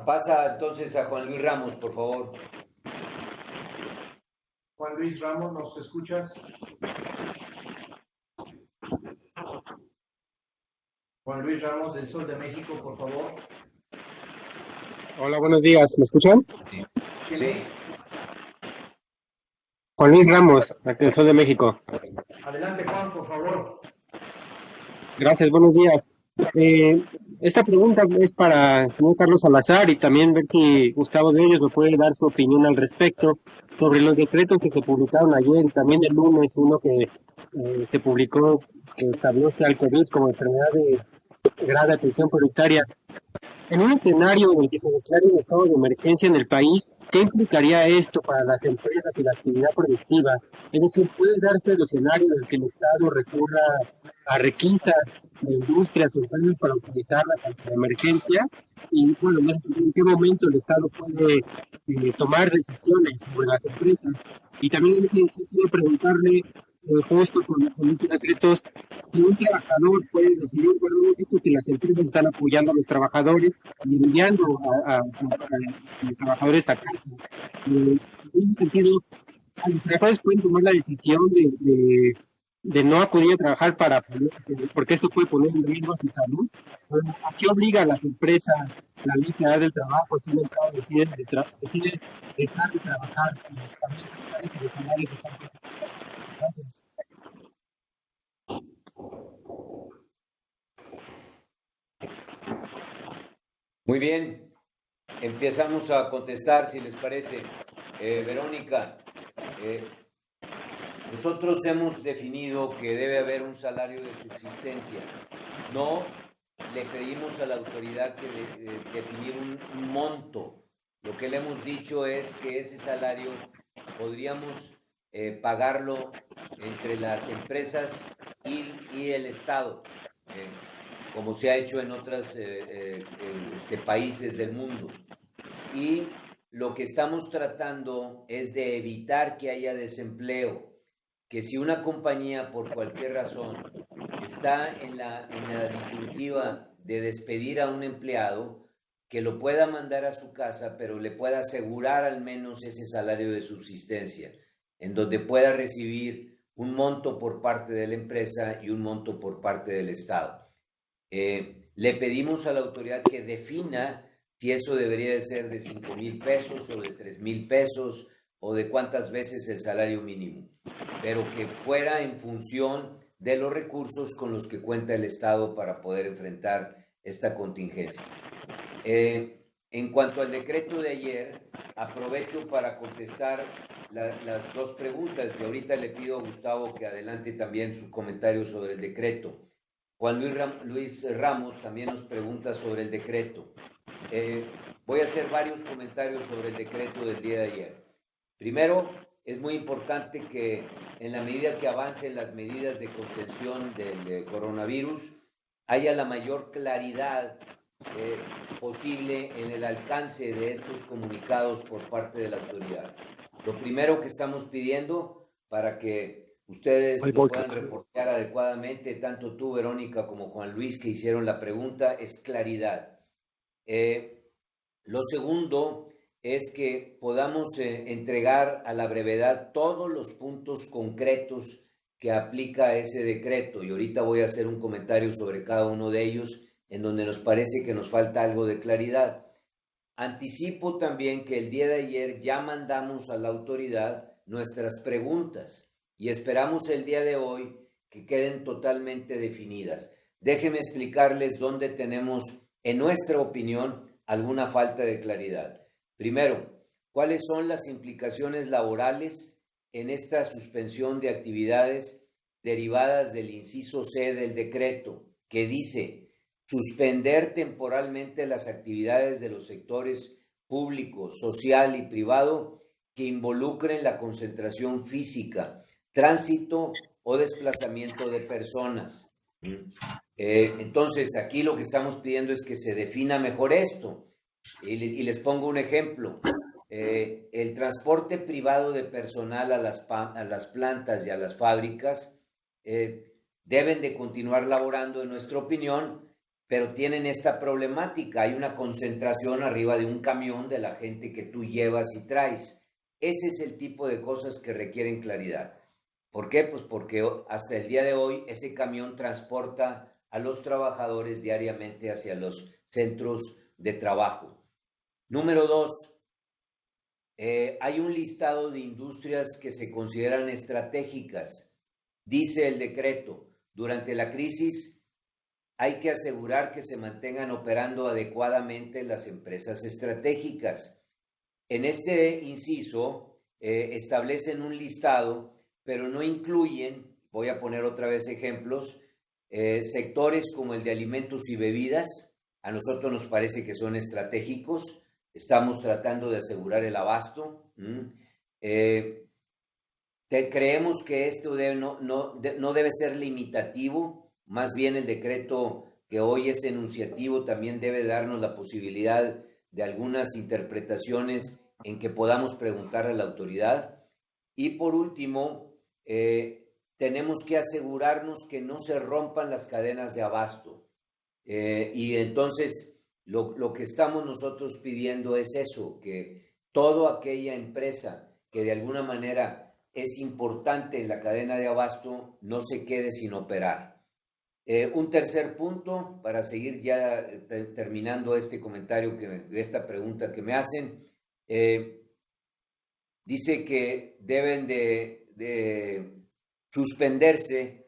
Pasa entonces a Juan Luis Ramos, por favor. Juan Luis Ramos, ¿nos escuchas? Juan Luis Ramos, del Sol de México, por favor. Hola, buenos días. ¿Me escuchan? Sí. Juan Luis Ramos, del Sol de México. Adelante, Juan, por favor. Gracias, buenos días. Esta pregunta es para el señor Carlos Salazar y también ver si Gustavo de Hoyos me puede dar su opinión al respecto sobre los decretos que se publicaron ayer y también el lunes, uno que se publicó que establece al COVID como enfermedad de grave atención prioritaria. En un escenario en el que se declare un estado de emergencia en el país, ¿qué implicaría esto para las empresas y la actividad productiva? Es decir, ¿puede darse el escenario en el que el Estado recurra a requisas de industrias o empresas para utilizarlas ante la emergencia? Y bueno, ¿en qué momento el Estado puede tomar decisiones sobre las empresas? Y también en ese sentido preguntarle, justo con estos decretos, si un trabajador puede decidir, bueno, esto que las empresas están apoyando a los trabajadores y enviando a los trabajadores a casa. En ese sentido, los trabajadores pueden tomar la decisión de no acudir a trabajar porque esto puede poner en riesgo su salud. ¿A qué obliga a las empresas la ley general del trabajo si un empleado decide dejar de trabajar y también los salarios están Gracias. Muy bien, empezamos a contestar, si les parece. Verónica, nosotros hemos definido que debe haber un salario de subsistencia. No le pedimos a la autoridad que definir un monto. Lo que le hemos dicho es que ese salario podríamos pagarlo entre las empresas y el Estado, como se ha hecho en otros países del mundo. Y lo que estamos tratando es de evitar que haya desempleo, que si una compañía por cualquier razón está en la disyuntiva de despedir a un empleado, que lo pueda mandar a su casa, pero le pueda asegurar al menos ese salario de subsistencia, en donde pueda recibir un monto por parte de la empresa y un monto por parte del Estado. Le pedimos a la autoridad que defina si eso debería de ser de 5,000 pesos o de 3,000 pesos o de cuántas veces el salario mínimo, pero que fuera en función de los recursos con los que cuenta el Estado para poder enfrentar esta contingencia. En cuanto al decreto de ayer, aprovecho para contestar las dos preguntas y ahorita le pido a Gustavo que adelante también su comentario sobre el decreto. Juan Luis Ramos también nos pregunta sobre el decreto. Voy a hacer varios comentarios sobre el decreto del día de ayer. Primero, es muy importante que en la medida que avancen las medidas de contención del coronavirus, haya la mayor claridad posible en el alcance de estos comunicados por parte de la autoridad. Lo primero que estamos pidiendo para que ustedes lo puedan reportar adecuadamente, tanto tú, Verónica, como Juan Luis, que hicieron la pregunta, es claridad. Lo segundo es que podamos entregar a la brevedad todos los puntos concretos que aplica ese decreto, y ahorita voy a hacer un comentario sobre cada uno de ellos, en donde nos parece que nos falta algo de claridad. Anticipo también que el día de ayer ya mandamos a la autoridad nuestras preguntas y esperamos el día de hoy que queden totalmente definidas. Déjenme explicarles dónde tenemos, en nuestra opinión, alguna falta de claridad. Primero, ¿cuáles son las implicaciones laborales en esta suspensión de actividades derivadas del inciso C del decreto, que dice suspender temporalmente las actividades de los sectores público, social y privado que involucren la concentración física, tránsito o desplazamiento de personas? Entonces, aquí lo que estamos pidiendo es que se defina mejor esto. Y les pongo un ejemplo. El transporte privado de personal a las plantas y a las fábricas deben de continuar laborando, en nuestra opinión, pero tienen esta problemática. Hay una concentración arriba de un camión de la gente que tú llevas y traes. Ese es el tipo de cosas que requieren claridad. ¿Por qué? Pues porque hasta el día de hoy ese camión transporta a los trabajadores diariamente hacia los centros de trabajo. Número 2, hay un listado de industrias que se consideran estratégicas. Dice el decreto, durante la crisis hay que asegurar que se mantengan operando adecuadamente las empresas estratégicas. En este inciso establecen un listado, pero no incluyen, voy a poner otra vez ejemplos, sectores como el de alimentos y bebidas. A nosotros nos parece que son estratégicos. Estamos tratando de asegurar el abasto. Creemos que esto no debe ser limitativo, más bien el decreto que hoy es enunciativo también debe darnos la posibilidad de algunas interpretaciones en que podamos preguntar a la autoridad. Y por último, tenemos que asegurarnos que no se rompan las cadenas de abasto. Y entonces lo que estamos nosotros pidiendo es eso, que toda aquella empresa que de alguna manera es importante en la cadena de abasto no se quede sin operar. Un tercer punto, para seguir ya terminando este comentario, esta pregunta que me hacen, dice que deben de suspenderse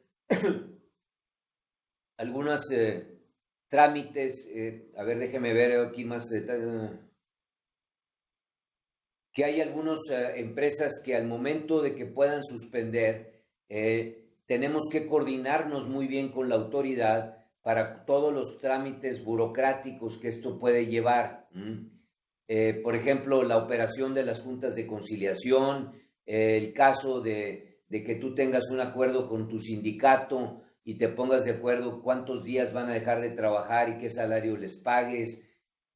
algunos trámites, a ver, déjeme ver aquí más detalles, que hay algunas empresas que al momento de que puedan suspender, tenemos que coordinarnos muy bien con la autoridad para todos los trámites burocráticos que esto puede llevar. Por ejemplo, la operación de las juntas de conciliación, el caso de que tú tengas un acuerdo con tu sindicato y te pongas de acuerdo cuántos días van a dejar de trabajar y qué salario les pagues.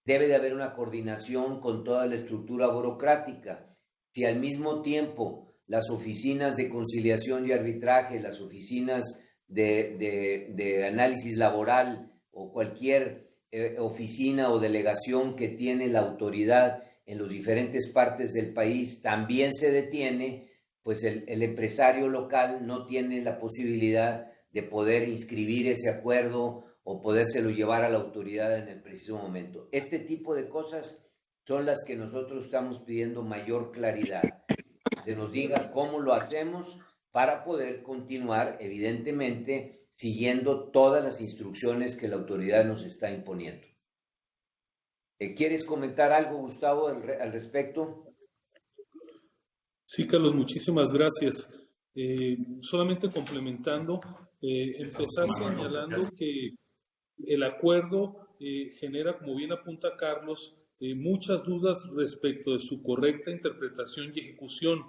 Debe de haber una coordinación con toda la estructura burocrática. Si al mismo tiempo las oficinas de conciliación y arbitraje, las oficinas de análisis laboral o cualquier oficina o delegación que tiene la autoridad en las diferentes partes del país también se detiene, pues el empresario local no tiene la posibilidad de poder inscribir ese acuerdo o podérselo llevar a la autoridad en el preciso momento. Este tipo de cosas son las que nosotros estamos pidiendo mayor claridad. Se nos diga cómo lo hacemos para poder continuar, evidentemente, siguiendo todas las instrucciones que la autoridad nos está imponiendo. ¿Quieres comentar algo, Gustavo, al respecto? Sí, Carlos, muchísimas gracias. Solamente complementando, empezar señalando que el acuerdo genera, como bien apunta Carlos, muchas dudas respecto de su correcta interpretación y ejecución.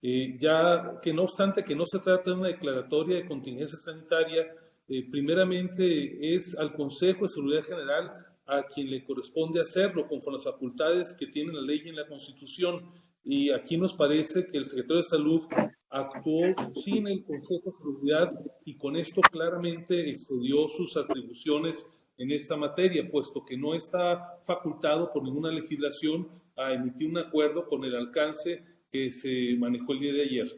Ya que no obstante que no se trata de una declaratoria de contingencia sanitaria, primeramente es al Consejo de Seguridad General a quien le corresponde hacerlo conforme a las facultades que tiene la ley y en la Constitución. Y aquí nos parece que el secretario de Salud actuó sin el Consejo de Seguridad y con esto claramente excedió sus atribuciones en esta materia, puesto que no está facultado por ninguna legislación a emitir un acuerdo con el alcance que se manejó el día de ayer.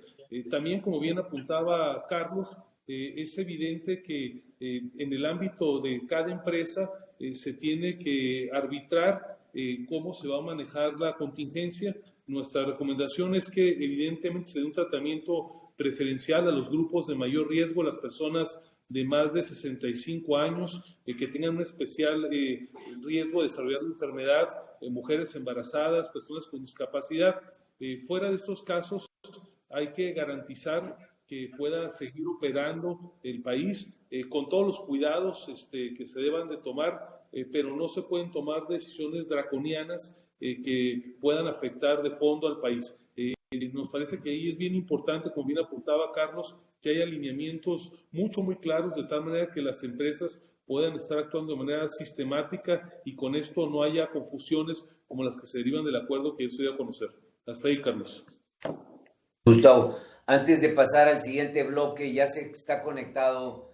También, como bien apuntaba Carlos, es evidente que en el ámbito de cada empresa se tiene que arbitrar cómo se va a manejar la contingencia. Nuestra recomendación es que evidentemente se dé un tratamiento preferencial a los grupos de mayor riesgo, las personas de más de 65 años que tengan un especial riesgo de desarrollar la enfermedad, mujeres embarazadas, personas con discapacidad. Fuera de estos casos hay que garantizar que pueda seguir operando el país con todos los cuidados que se deban de tomar, pero no se pueden tomar decisiones draconianas que puedan afectar de fondo al país. Nos parece que ahí es bien importante, como bien apuntaba Carlos, que haya alineamientos muy claros, de tal manera que las empresas puedan estar actuando de manera sistemática y con esto no haya confusiones como las que se derivan del acuerdo que yo estoy a conocer. Hasta ahí, Carlos. Gustavo, antes de pasar al siguiente bloque, ya se está conectado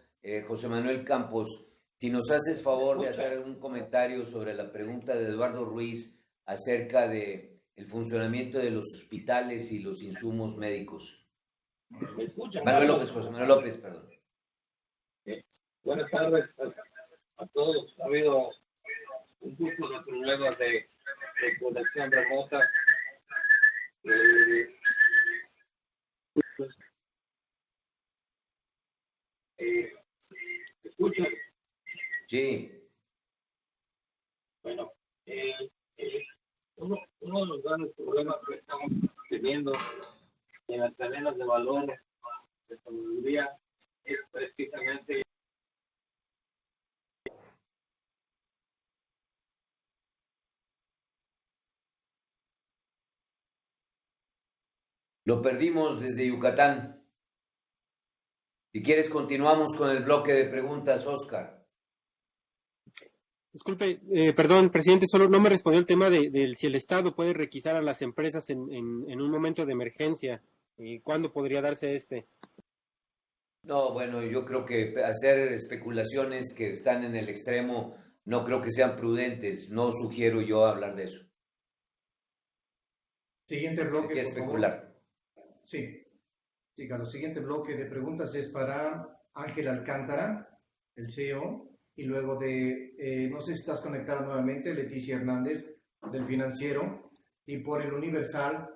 José Manuel Campos. Si nos hace el favor de hacer un comentario sobre la pregunta de Eduardo Ruiz acerca de el funcionamiento de los hospitales y los insumos médicos. Manuel López, José Manuel López, perdón. Buenas tardes a todos. Ha habido un grupo de problemas de conexión remota. ¿Escuchan? Sí. Bueno, uno de los grandes problemas que estamos teniendo en las cadenas de valor de sabiduría es precisamente Lo perdimos desde Yucatán. Si quieres, continuamos con el bloque de preguntas, Oscar. Disculpe, perdón, presidente, solo no me respondió el tema de si el Estado puede requisar a las empresas en un momento de emergencia. ¿Cuándo podría darse este? No, bueno, yo creo que hacer especulaciones que están en el extremo no creo que sean prudentes. No sugiero yo hablar de eso. Siguiente bloque, Hay que especular. Sí, Carlos. Siguiente bloque de preguntas es para Ángel Alcántara, el CEO, y luego de, no sé si estás conectada nuevamente, Leticia Hernández, del Financiero, y por el Universal,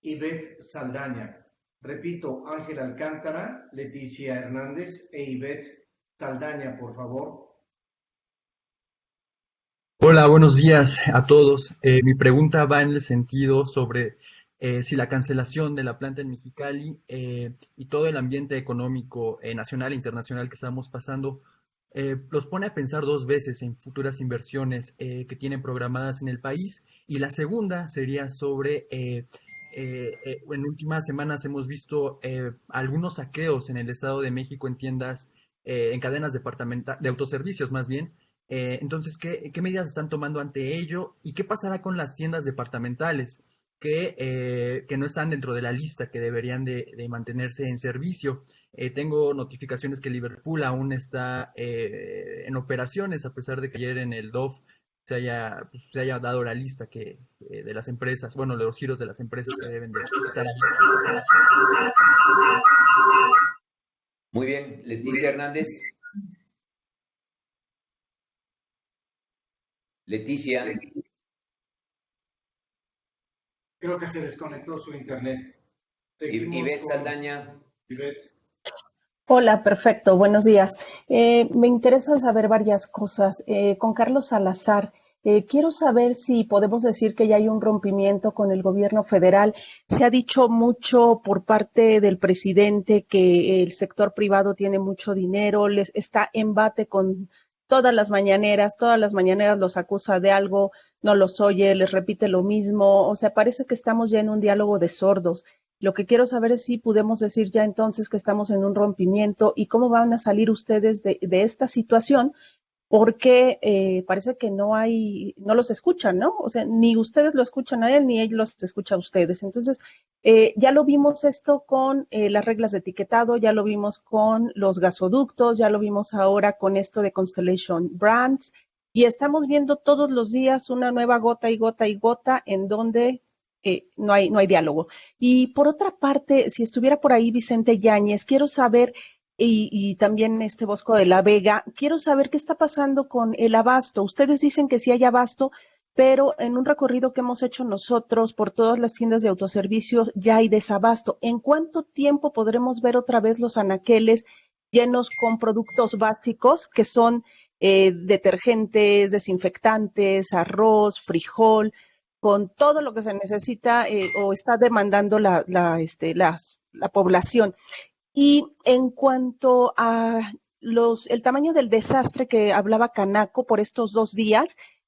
Ivette Saldaña. Repito, Ángel Alcántara, Leticia Hernández e Ivette Saldaña, por favor. Hola, buenos días a todos. Mi pregunta va en el sentido sobre si la cancelación de la planta en Mexicali y todo el ambiente económico nacional e internacional que estamos pasando los pone a pensar dos veces en futuras inversiones que tienen programadas en el país. Y la segunda sería sobre, en últimas semanas hemos visto algunos saqueos en el Estado de México en tiendas, en cadenas de autoservicios más bien. Entonces, ¿qué medidas están tomando ante ello? ¿Y qué pasará con las tiendas departamentales que no están dentro de la lista que deberían de mantenerse en servicio? Tengo notificaciones que Liverpool aún está en operaciones, a pesar de que ayer en el DOF se haya dado la lista de las empresas, bueno, de los giros de las empresas que deben de estar ahí. Muy bien, Leticia Hernández. Leticia. Creo que se desconectó su internet. Ivette Saldaña. Ivette. Hola, perfecto, buenos días. Me interesa saber varias cosas. Con Carlos Salazar, quiero saber si podemos decir que ya hay un rompimiento con el gobierno federal. Se ha dicho mucho por parte del presidente que el sector privado tiene mucho dinero, está embate con todas las mañaneras los acusa de algo, no los oye, les repite lo mismo, o sea, parece que estamos ya en un diálogo de sordos. Lo que quiero saber es si podemos decir ya entonces que estamos en un rompimiento y cómo van a salir ustedes de esta situación, porque parece que no los escuchan, ¿no? O sea, ni ustedes lo escuchan a él, ni él los escucha a ustedes. Entonces, ya lo vimos esto con las reglas de etiquetado, ya lo vimos con los gasoductos, ya lo vimos ahora con esto de Constellation Brands, y estamos viendo todos los días una nueva gota y gota y gota en donde no hay diálogo. Y por otra parte, si estuviera por ahí Vicente Yáñez, quiero saber, y también Bosco de la Vega, quiero saber qué está pasando con el abasto. Ustedes dicen que sí hay abasto, pero en un recorrido que hemos hecho nosotros por todas las tiendas de autoservicio ya hay desabasto. ¿En cuánto tiempo podremos ver otra vez los anaqueles llenos con productos básicos que son detergentes, desinfectantes, arroz, frijol, con todo lo que se necesita o está demandando la población? Y en cuanto a el tamaño del desastre que hablaba Canaco por estos 2 días,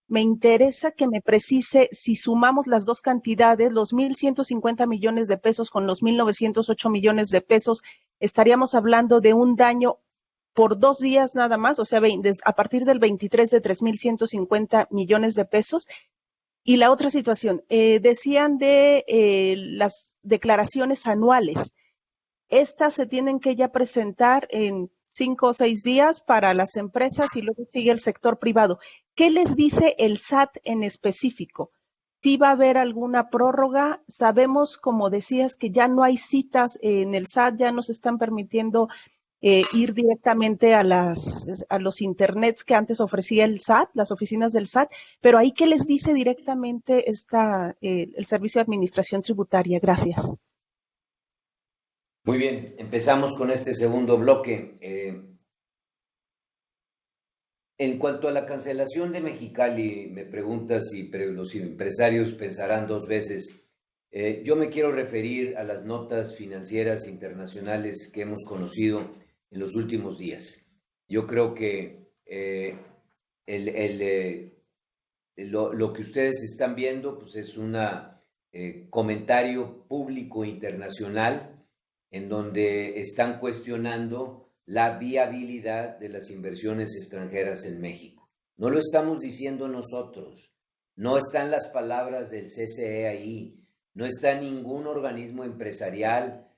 me interesa que me precise si sumamos las dos cantidades, los 1.150 millones de pesos con los 1.908 millones de pesos, estaríamos hablando de un daño por 2 días nada más, o sea, a partir del 23 de 3.150 millones de pesos. Y la otra situación, decían de las declaraciones anuales. Estas se tienen que ya presentar en 5 o 6 días para las empresas y luego sigue el sector privado. ¿Qué les dice el SAT en específico? ¿Sí va a haber alguna prórroga? Sabemos, como decías, que ya no hay citas en el SAT, ya nos están permitiendo ir directamente a los internets que antes ofrecía el SAT, las oficinas del SAT, pero ahí ¿qué les dice directamente el Servicio de Administración Tributaria? Gracias. Muy bien, empezamos con este segundo bloque. En cuanto a la cancelación de Mexicali, me preguntas si los empresarios pensarán 2 veces. Yo me quiero referir a las notas financieras internacionales que hemos conocido en los últimos días. Yo creo que lo que ustedes están viendo pues es un comentario público internacional en donde están cuestionando la viabilidad de las inversiones extranjeras en México. No lo estamos diciendo nosotros, no están las palabras del CCE ahí, no está ningún organismo empresarial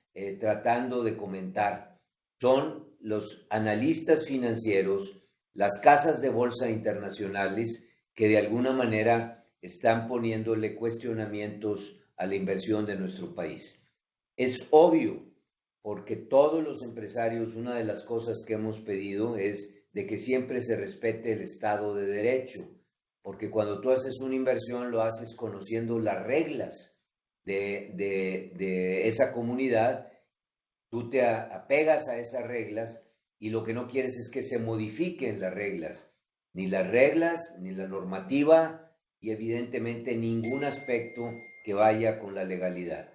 tratando de comentar. Son los analistas financieros, las casas de bolsa internacionales que de alguna manera están poniéndole cuestionamientos a la inversión de nuestro país. Es obvio, porque todos los empresarios, una de las cosas que hemos pedido es de que siempre se respete el Estado de Derecho, porque cuando tú haces una inversión lo haces conociendo las reglas de esa comunidad, tú te apegas a esas reglas y lo que no quieres es que se modifiquen las reglas, ni la normativa y evidentemente ningún aspecto que vaya con la legalidad.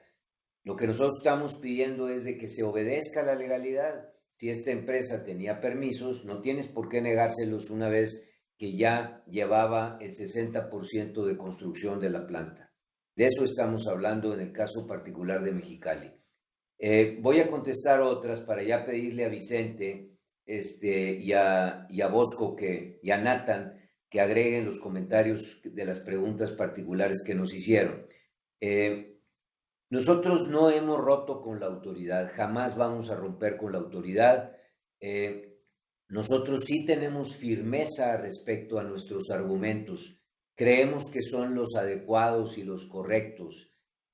Lo que nosotros estamos pidiendo es de que se obedezca la legalidad. Si esta empresa tenía permisos, no tienes por qué negárselos una vez que ya llevaba el 60% de construcción de la planta. De eso estamos hablando en el caso particular de Mexicali. Voy a contestar otras para ya pedirle a Vicente y a Bosco y a Nathan que agreguen los comentarios de las preguntas particulares que nos hicieron. Nosotros no hemos roto con la autoridad, jamás vamos a romper con la autoridad. Nosotros sí tenemos firmeza respecto a nuestros argumentos, creemos que son los adecuados y los correctos.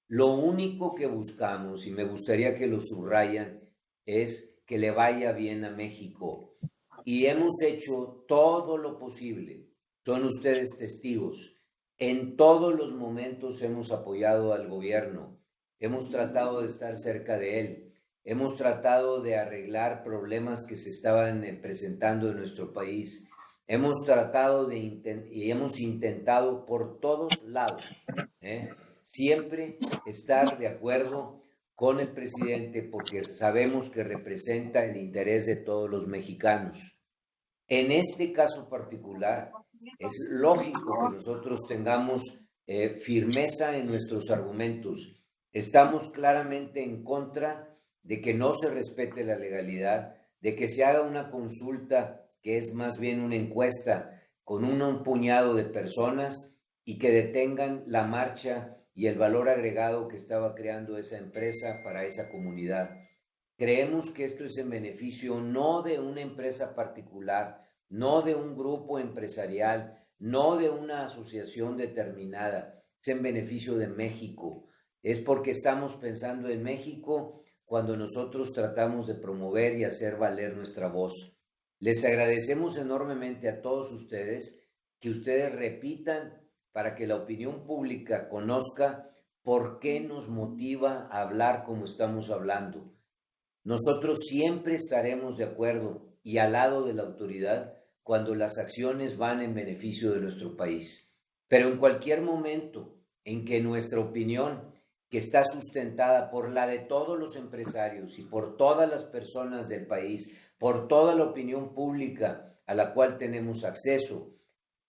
Lo único que buscamos, y me gustaría que lo subrayan, es que le vaya bien a México. Y hemos hecho todo lo posible, son ustedes testigos. En todos los momentos hemos apoyado al gobierno. Hemos tratado de estar cerca de él, hemos tratado de arreglar problemas que se estaban presentando en nuestro país, hemos tratado y hemos intentado por todos lados, siempre estar de acuerdo con el presidente porque sabemos que representa el interés de todos los mexicanos. En este caso particular, es lógico que nosotros tengamos firmeza en nuestros argumentos. Estamos claramente en contra de que no se respete la legalidad, de que se haga una consulta que es más bien una encuesta con un puñado de personas y que detengan la marcha y el valor agregado que estaba creando esa empresa para esa comunidad. Creemos que esto es en beneficio no de una empresa particular, no de un grupo empresarial, no de una asociación determinada, es en beneficio de México. Es porque estamos pensando en México cuando nosotros tratamos de promover y hacer valer nuestra voz. Les agradecemos enormemente a todos ustedes que ustedes repitan para que la opinión pública conozca por qué nos motiva a hablar como estamos hablando. Nosotros siempre estaremos de acuerdo y al lado de la autoridad cuando las acciones van en beneficio de nuestro país. Pero en cualquier momento en que nuestra opinión, que está sustentada por la de todos los empresarios y por todas las personas del país, por toda la opinión pública a la cual tenemos acceso,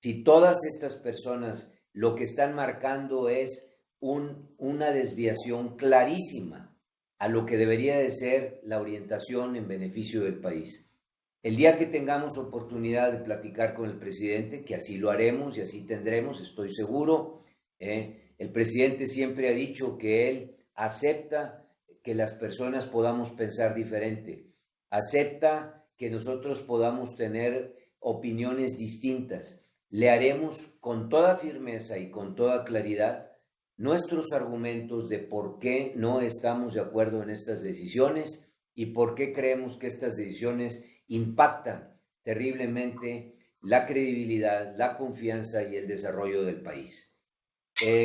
si todas estas personas lo que están marcando es una desviación clarísima a lo que debería de ser la orientación en beneficio del país. El día que tengamos oportunidad de platicar con el presidente, que así lo haremos y así tendremos, estoy seguro, el presidente siempre ha dicho que él acepta que las personas podamos pensar diferente, acepta que nosotros podamos tener opiniones distintas. Le haremos con toda firmeza y con toda claridad nuestros argumentos de por qué no estamos de acuerdo en estas decisiones y por qué creemos que estas decisiones impactan terriblemente la credibilidad, la confianza y el desarrollo del país.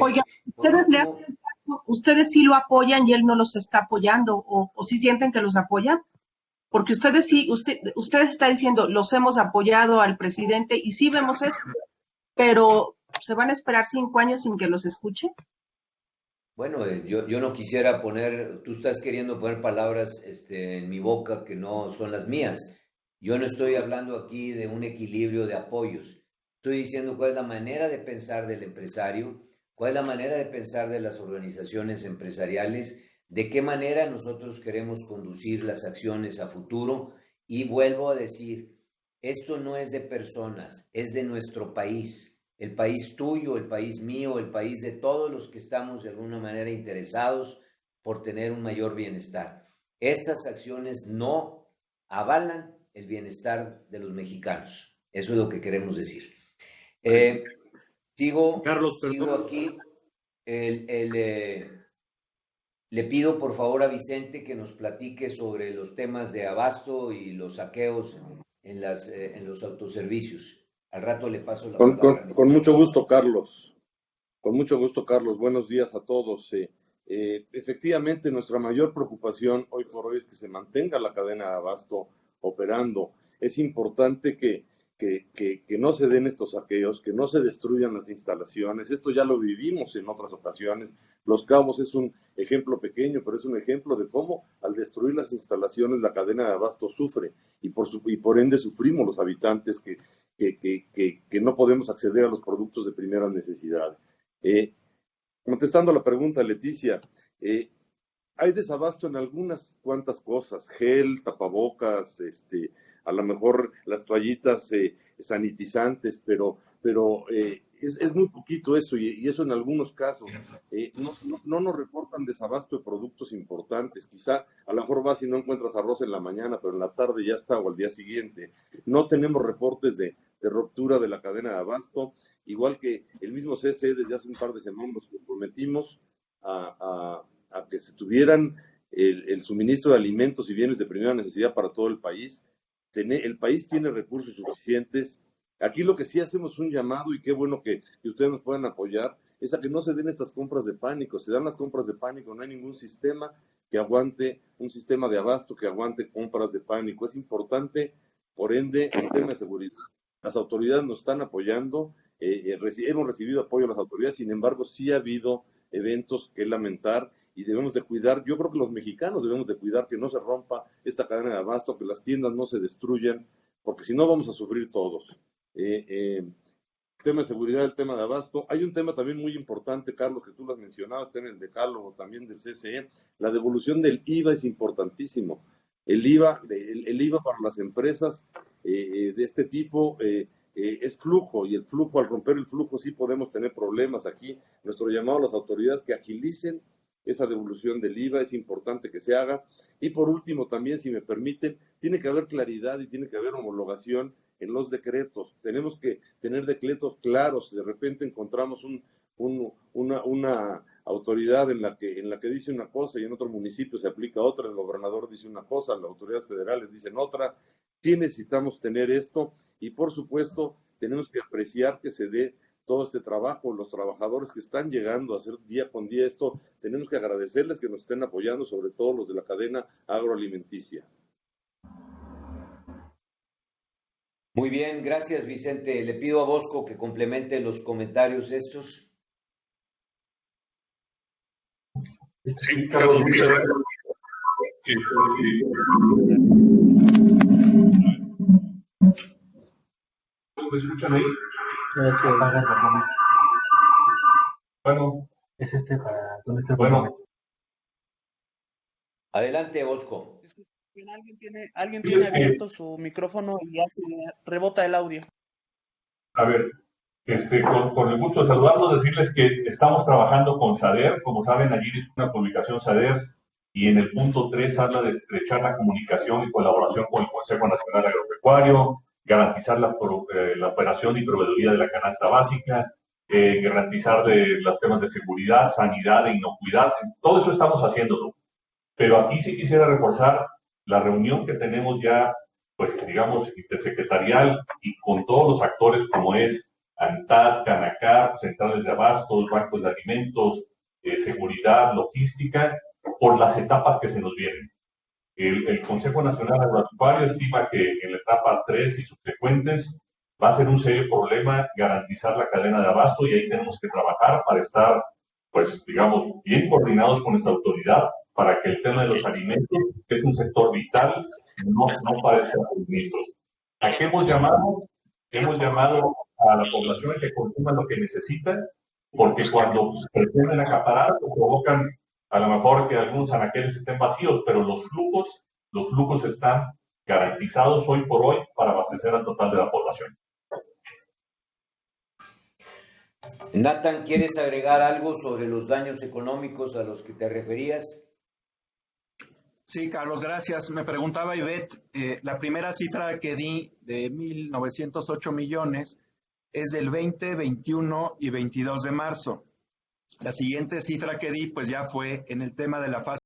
Oiga, ¿ustedes sí lo apoyan y él no los está apoyando o sí sienten que los apoya? Porque ustedes sí, ustedes están diciendo, los hemos apoyado al presidente y sí vemos eso, pero ¿se van a esperar 5 años sin que los escuche? Bueno, yo no quisiera tú estás queriendo poner palabras en mi boca que no son las mías. Yo no estoy hablando aquí de un equilibrio de apoyos. Estoy diciendo cuál es la manera de pensar del empresario, cuál es la manera de pensar de las organizaciones empresariales, de qué manera nosotros queremos conducir las acciones a futuro. Y vuelvo a decir, esto no es de personas, es de nuestro país. El país tuyo, el país mío, el país de todos los que estamos de alguna manera interesados por tener un mayor bienestar. Estas acciones no avalan el bienestar de los mexicanos. Eso es lo que queremos decir. Sigo aquí. Le pido por favor a Vicente que nos platique sobre los temas de abasto y los saqueos en los autoservicios. Al rato le paso la palabra. Con mucho gusto, Carlos. Con mucho gusto, Carlos. Buenos días a todos. Efectivamente, nuestra mayor preocupación hoy por hoy es que se mantenga la cadena de abasto operando. Es importante que no se den estos saqueos, que no se destruyan las instalaciones. Esto ya lo vivimos en otras ocasiones. Los Cabos es un ejemplo pequeño, pero es un ejemplo de cómo al destruir las instalaciones la cadena de abasto sufre y por ende sufrimos los habitantes que no podemos acceder a los productos de primera necesidad. Contestando a la pregunta, Leticia, hay desabasto en algunas cuantas cosas, gel, tapabocas, a lo mejor las toallitas sanitizantes, pero es muy poquito eso, y eso en algunos casos. No nos reportan desabasto de productos importantes. Quizá a lo mejor vas y no encuentras arroz en la mañana, pero en la tarde ya está, o al día siguiente. No tenemos reportes de ruptura de la cadena de abasto, igual que el mismo CCE desde hace un par de semanas nos comprometimos a que se tuvieran el suministro de alimentos y bienes de primera necesidad para todo el país. El país tiene recursos suficientes. Aquí lo que sí hacemos un llamado, y qué bueno que ustedes nos puedan apoyar, es a que no se den estas compras de pánico. Se dan las compras de pánico, no hay ningún sistema que aguante, un sistema de abasto que aguante compras de pánico. Es importante, por ende, en tema de seguridad, las autoridades nos están apoyando, hemos recibido apoyo de las autoridades, sin embargo, sí ha habido eventos que lamentar y debemos de cuidar. Yo creo que los mexicanos debemos de cuidar que no se rompa esta cadena de abasto, que las tiendas no se destruyan, porque si no vamos a sufrir todos. Tema de seguridad, el tema de abasto. Hay un tema también muy importante, Carlos, que tú lo has mencionado, está en el decálogo también del CCE. La devolución del IVA es importantísimo. El IVA para las empresas de este tipo es flujo, y el flujo, al romper el flujo, sí podemos tener problemas aquí. Nuestro llamado a las autoridades que agilicen esa devolución del IVA, es importante que se haga. Y por último, también, si me permiten, tiene que haber claridad y tiene que haber homologación en los decretos. Tenemos que tener decretos claros. De repente encontramos una autoridad en la que dice una cosa y en otro municipio se aplica otra, el gobernador dice una cosa, las autoridades federales dicen otra. Sí necesitamos tener esto, y por supuesto tenemos que apreciar que se dé todo este trabajo. Los trabajadores que están llegando a hacer día con día esto, tenemos que agradecerles que nos estén apoyando, sobre todo los de la cadena agroalimenticia. Muy bien, gracias Vicente. Le pido a Bosco que complemente los comentarios estos. Sí, Carlos, muchas gracias. ¿Me escuchan ahí? Bueno. Es para... ¿Dónde está el bueno. Adelante, Bosco. Alguien tiene abierto su micrófono y ya se rebota el audio. A ver, con el gusto de saludarlos, decirles que estamos trabajando con SADER. Como saben, ayer hizo una publicación SADER y en el punto 3 habla de estrechar la comunicación y colaboración con el Consejo Nacional Agropecuario, garantizar la operación y proveeduría de la canasta básica, garantizar los temas de seguridad, sanidad e inocuidad. Todo eso estamos haciéndolo. Pero aquí sí quisiera reforzar la reunión que tenemos ya, pues digamos, intersecretarial y con todos los actores como es ANTAD, CANACAR, centrales de abastos, bancos de alimentos, seguridad, logística, por las etapas que se nos vienen. El Consejo Nacional Agropecuario estima que en la etapa 3 y subsecuentes va a ser un serio problema garantizar la cadena de abasto, y ahí tenemos que trabajar para estar, pues digamos, bien coordinados con esta autoridad para que el tema de los alimentos, que es un sector vital, no parezca suministros. ¿A qué hemos llamado? Hemos llamado a la población a que consuma lo que necesita, porque cuando pretenden acaparar, provocan a lo mejor que algunos anaqueles estén vacíos, pero los flujos están garantizados hoy por hoy para abastecer al total de la población. Nathan, ¿quieres agregar algo sobre los daños económicos a los que te referías? Sí, Carlos, gracias. Me preguntaba Ivette, la primera cifra que di de 1.908 millones es del 20, 21 y 22 de marzo. La siguiente cifra que di, pues ya fue en el tema de la fase